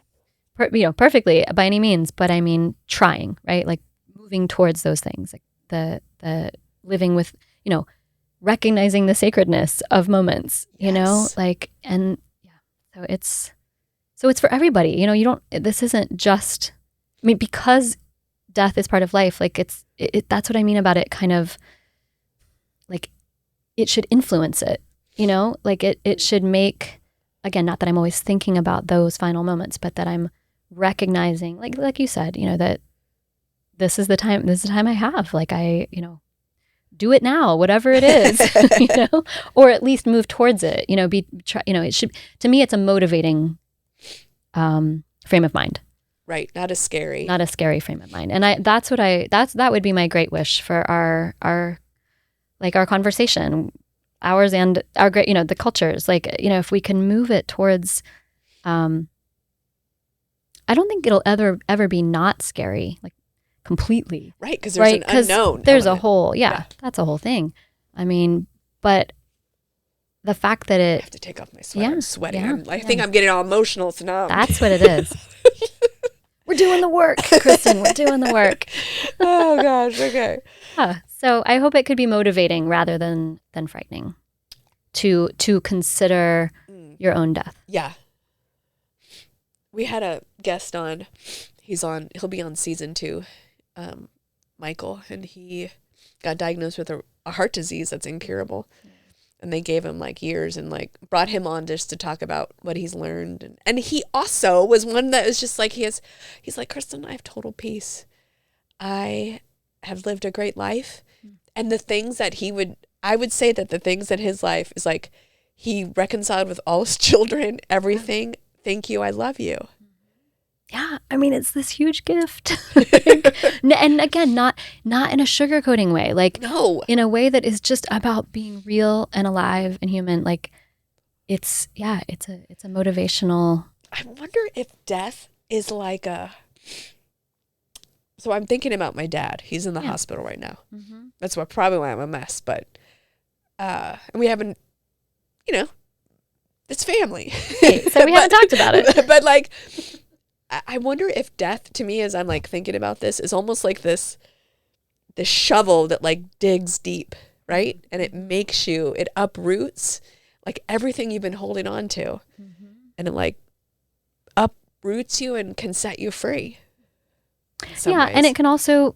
perfectly by any means, but I mean, trying, right? Like moving towards those things, like the living with, recognizing the sacredness of moments, like, and yeah, so it's for everybody, this isn't just, I mean, because death is part of life, like that's what I mean about it, kind of like it should influence it, like it should make, again, not that I'm always thinking about those final moments, but that I'm recognizing, like you said, that this is the time I have, like I, do it now, whatever it is, or at least move towards it, it should, to me, it's a motivating frame of mind. Right. Not as scary frame of mind. And that would be my great wish for our conversation, ours and our great, the cultures, like, if we can move it towards, I don't think it'll ever be not scary, like completely. Right. Because there's an unknown. There's a whole, that's a whole thing. I mean, but the fact that I have to take off my sweater. I'm sweating. I think I'm getting all emotional, so now that's what it is. We're doing the work, Kristen. We're doing the work. Oh gosh. Okay. Yeah. So I hope it could be motivating rather than frightening to consider your own death. Yeah. We had a guest on. He'll be on season 2, Michael, and he got diagnosed with a heart disease that's incurable. And they gave him like years and like brought him on just to talk about what he's learned. And he also was one that was just like, he's like, Kristen, I have total peace. I have lived a great life. And the things that I would say that the things in his life is like, he reconciled with all his children, everything. Thank you. I love you. Yeah, I mean, it's this huge gift. And again, not in a sugarcoating way, like no, in a way that is just about being real and alive and human. Like it's a motivational. I wonder if death is like so I'm thinking about my dad. He's in the hospital right now. Mm-hmm. That's probably why I'm a mess, but and we haven't, it's family. Right, so we haven't talked about it. But like, I wonder if death, to me, as I'm like thinking about this, is almost like this shovel that like digs deep, right? And it uproots like everything you've been holding on to. Mm-hmm. And it like uproots you and can set you free. Yeah, ways. And it can also,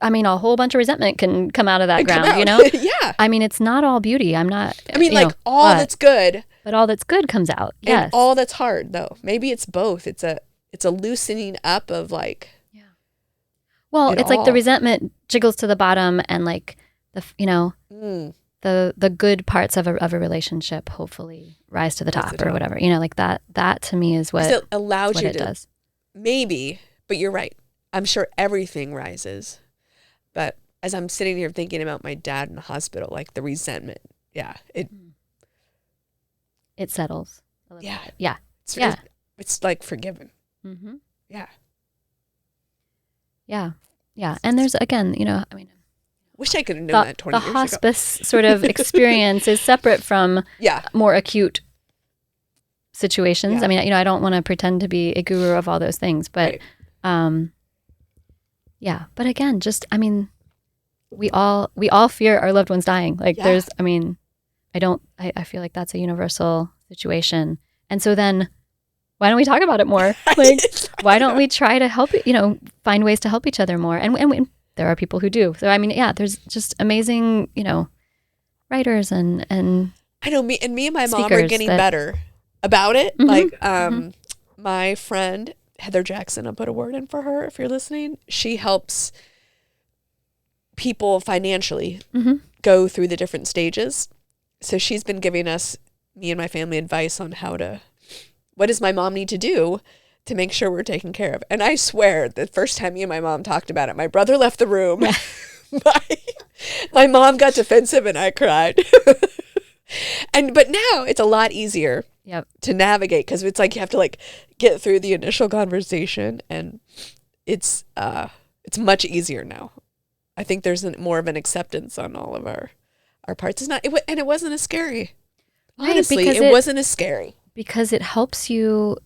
I mean, a whole bunch of resentment can come out of that ground, Yeah. I mean, it's not all beauty. All that's good. But all that's good comes out. Yes. And all that's hard, though. Maybe it's both. It's a loosening up of like. Yeah. Well, it's like the resentment jiggles to the bottom, and like the good parts of a relationship hopefully rise to the top or whatever. Like that. That to me is what it allows what you it to. Does. Maybe, but you're right. I'm sure everything rises, but as I'm sitting here thinking about my dad in the hospital, like the resentment, it settles a little bit. Yeah. It's like forgiven. Mm-hmm. Yeah. Yeah. Yeah. And there's, again, I mean, wish I could have known that 20 years ago. The hospice sort of experience is separate from more acute situations. Yeah. I mean, I don't want to pretend to be a guru of all those things, but, but again, just, I mean, we all fear our loved ones dying. Like there's, I mean, I feel like that's a universal situation. And so then why don't we talk about it more? Like, why don't we try to help, find ways to help each other more? And there are people who do. So, I mean, there's just amazing, writers and I know me and my mom are getting better about it. Mm-hmm, like, my friend, Heather Jackson, I'll put a word in for her if you're listening. She helps people financially go through the different stages. So she's been giving me and my family advice on what does my mom need to do to make sure we're taken care of. And I swear, the first time me and my mom talked about it, my brother left the room. My mom got defensive and I cried. But now it's a lot easier to navigate because it's like you have to like get through the initial conversation, and it's much easier now. I think there's more of an acceptance on all of our parts. It's not, and it wasn't as scary. Right, Honestly, because it wasn't as scary. Because it helps you,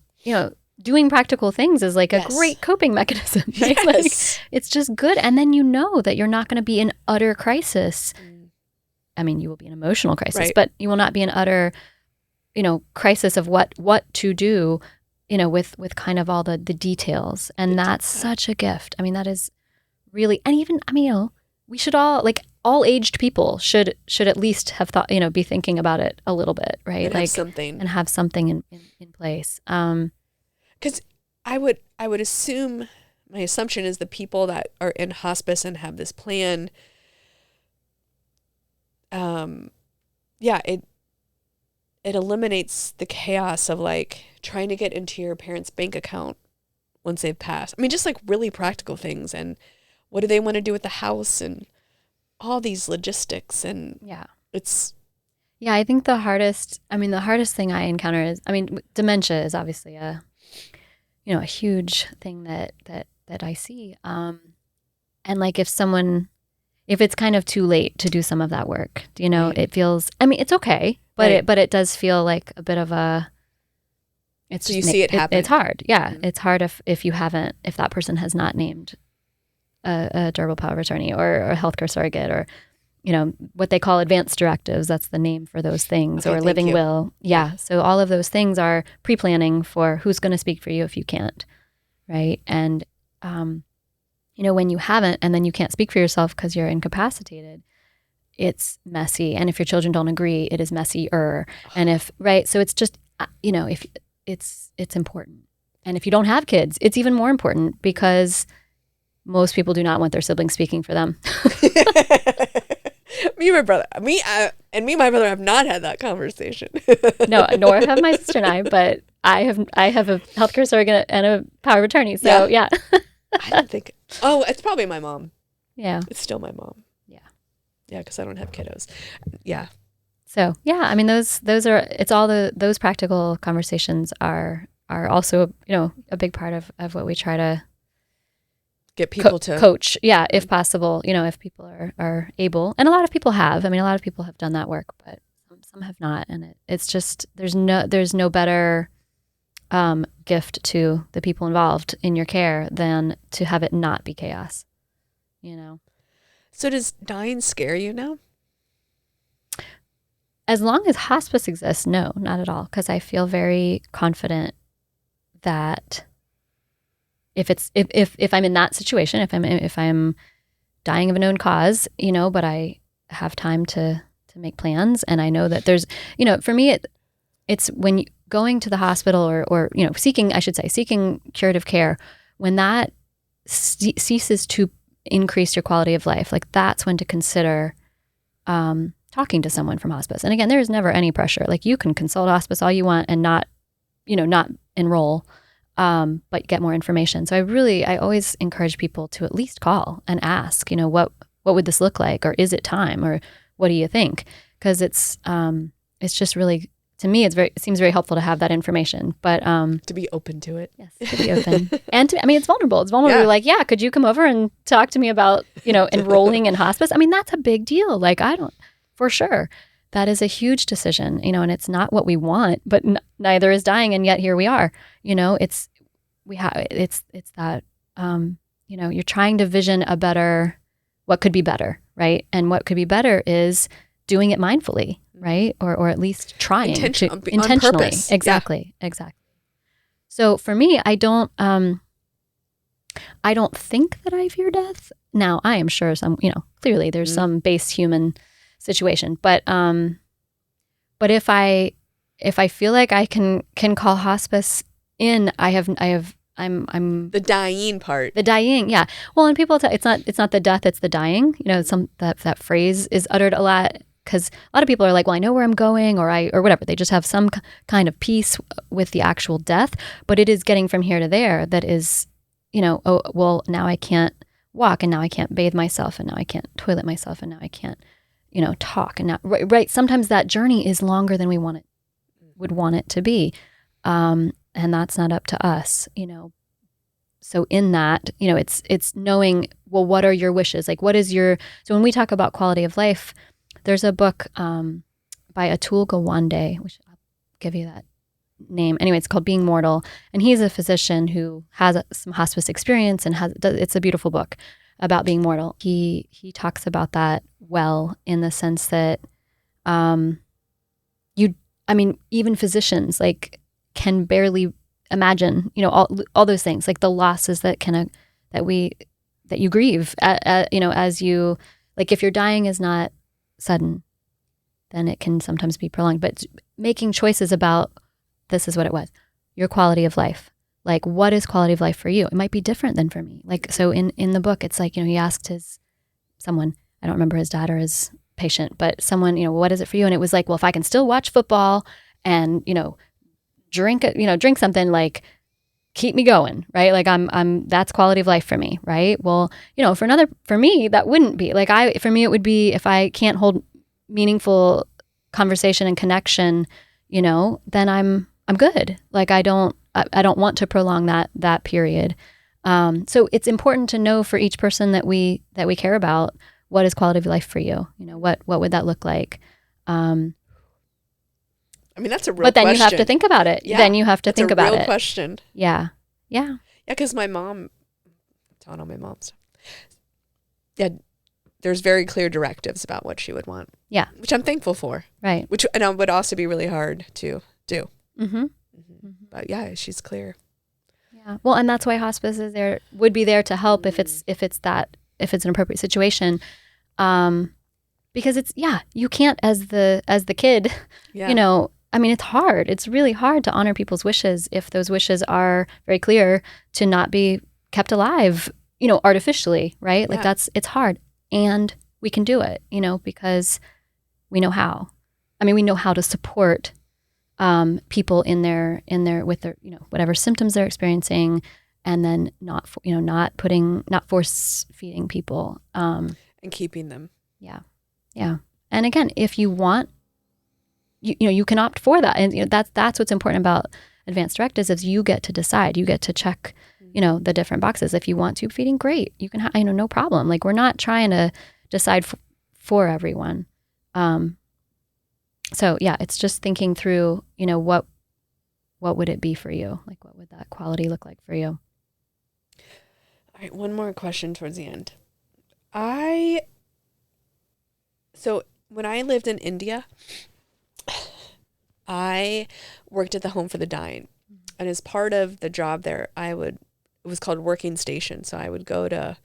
doing practical things is like a great coping mechanism, right? Yes. Like, it's just good. And then you know that you're not going to be in utter crisis. I mean, you will be in emotional crisis, but you will not be in utter, crisis of what to do, with kind of all the details. And that's such a gift. I mean, that is really, and even, we should all, like, all aged people should at least have thought, be thinking about it a little bit, right? And have something in place. Because I would assume, my assumption is the people that are in hospice and have this plan, it eliminates the chaos of like trying to get into your parents' bank account once they've passed. I mean, just like really practical things, and what do they want to do with the house, and all these logistics, and I think the hardest thing I encounter is, dementia is obviously a huge thing that I see. And like if it's kind of too late to do some of that work, it feels, it's okay, but it does feel like a bit of a, so you see it happen. It's hard. Yeah. Mm-hmm. It's hard if that person has not named a durable power of attorney or a healthcare surrogate, or what they call advanced directives. That's the name for those things, or living will. Yeah. So all of those things are pre-planning for who's going to speak for you if you can't. Right. And, when you haven't, and then you can't speak for yourself because you're incapacitated, it's messy. And if your children don't agree, it is messier. And so it's just, if it's important. And if you don't have kids, it's even more important, because most people do not want their siblings speaking for them. Me and my brother have not had that conversation. No, nor have my sister and I, but I have a healthcare surrogate and a power of attorney. So yeah. I don't think, it's probably my mom. Yeah. It's still my mom. Yeah. Yeah, because I don't have kiddos. Yeah. So yeah, those are, it's all those practical conversations are also, a big part of what we try to get people to coach. Yeah. If possible, if people are able, and a lot of people have, a lot of people have done that work, but some have not. And it's just, there's no better gift to the people involved in your care than to have it not be chaos, So does dying scare you now? As long as hospice exists, no, not at all. Because I feel very confident that if I'm in that situation, if I'm dying of a known cause, but I have time to make plans, and I know that there's, for me, it's when you going to the hospital or seeking curative care, when that ceases to increase your quality of life, like that's when to consider talking to someone from hospice. And again, there is never any pressure. Like, you can consult hospice all you want and not enroll, but get more information. So I always encourage people to at least call and ask, what would this look like, or is it time, or what do you think? Because it's just really, to me, it seems very helpful to have that information, but to be open to it. Yes, to be open, and it's vulnerable. It's vulnerable. Yeah. Like, could you come over and talk to me about enrolling in hospice? That's a big deal. Like, for sure, that is a huge decision. And it's not what we want, but neither is dying, and yet here we are. It's that you're trying to vision what could be better, right? And what could be better is doing it mindfully, right? Or at least trying intentionally. On purpose. Exactly. Yeah. Exactly. So for me, I don't think that I fear death. Now, I am sure clearly there's some base human situation, but if I feel like I can call hospice in, I'm the dying part. The dying, yeah. Well, and people it's not the death, it's the dying. That phrase is uttered a lot, because a lot of people are like, well, I know where I'm going, or whatever. They just have some kind of peace with the actual death, but it is getting from here to there that is, oh, well, now I can't walk, and now I can't bathe myself, and now I can't toilet myself, and now I can't, talk, and now right. Sometimes that journey is longer than we would want it to be, and that's not up to us, so in that, it's knowing, well, what are your wishes? Like, what is your, so when we talk about quality of life, there's a book by Atul Gawande, which I'll give you that name. Anyway, it's called Being Mortal. And he's a physician who has some hospice experience and it's a beautiful book about being mortal. He talks about that well, in the sense that even physicians like can barely imagine, all those things, like the losses that you grieve, as you, like, if your dying is not sudden, then it can sometimes be prolonged. But making choices about, this is what it was, your quality of life. Like, what is quality of life for you? It might be different than for me. Like, so in the book, it's like, he asked someone, I don't remember his dad or his patient, but someone, what is it for you? And it was like, well, if I can still watch football and, drink something, like, keep me going, right? Like that's quality of life for me, right? Well, for me, that wouldn't be like, for me, it would be if I can't hold meaningful conversation and connection, then I'm good. Like I don't want to prolong that period. So it's important to know for each person that we care about, what is quality of life for you? What would that look like? That's a real question. But then you have to think about it. Yeah, then you have to think about it. That's a real question. Yeah. Yeah. Yeah, because my mom, telling all my mom stuff. Yeah, there's very clear directives about what she would want. Yeah. Which I'm thankful for. Right. Which would also be really hard to do. Mm-hmm. Mm-hmm. But yeah, she's clear. Yeah. Well, and that's why hospice would be there to help if it's an appropriate situation. Because you can't as the kid, it's hard. It's really hard to honor people's wishes if those wishes are very clear to not be kept alive, artificially, right? Yeah. Like it's hard, and we can do it, because we know how. We know how to support people in their with their whatever symptoms they're experiencing, and then not force feeding people and keeping them. Yeah. Yeah. And again, if you want, you can opt for that. And that's what's important about advanced directives, is you get to decide. You get to check, the different boxes. If you want tube feeding, great. You can no problem. Like, we're not trying to decide for everyone. So yeah, it's just thinking through, what would it be for you? Like, what would that quality look like for you? All right. One more question towards the end. So when I lived in India, I worked at the home for the dying. And as part of the job there, it was called working station. So I would go to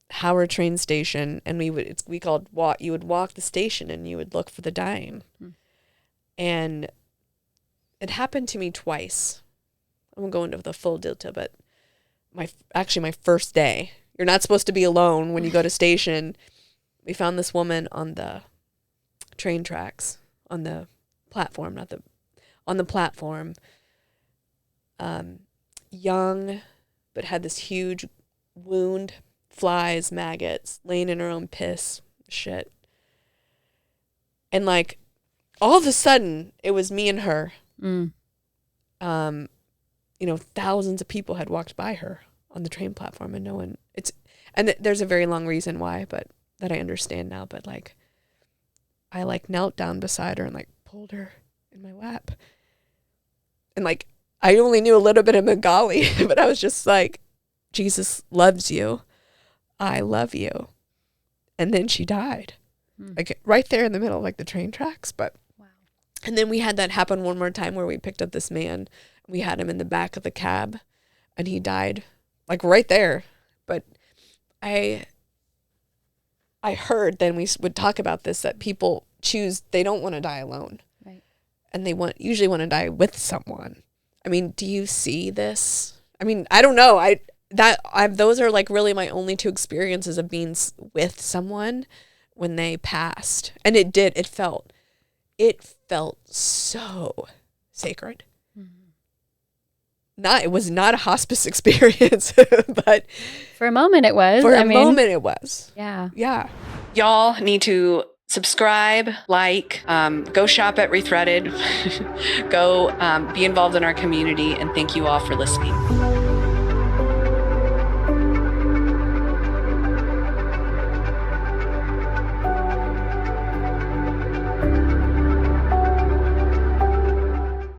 Howard train station, and you would walk the station and you would look for the dying. And it happened to me twice. I won't go into the full detail, but my first day, you're not supposed to be alone when you go to station. We found this woman on the train tracks, on the platform, on the platform, young, but had this huge wound, flies, maggots, laying in her own piss, shit. And like, all of a sudden, it was me and her. Thousands of people had walked by her on the train platform, and no one, there's a very long reason why, but that I understand now, but like, I like knelt down beside her and like pulled her in my lap. And like, I only knew a little bit of Bengali, but I was just like, Jesus loves you. I love you. And then she died. Like right there in the middle of like the train tracks. But wow. And then we had that happen one more time where we picked up this man. We had him in the back of the cab and he died like right there. But I heard, then we would talk about this, that people they don't want to die alone. Right. And they usually want to die with someone. Do you see this? I don't know. Those are like really my only two experiences of being with someone when they passed. And it felt so sacred. It was not a hospice experience, but for a moment it was. Moment it was. Yeah. Yeah. Y'all need to subscribe, go shop at Rethreaded, go be involved in our community, and thank you all for listening.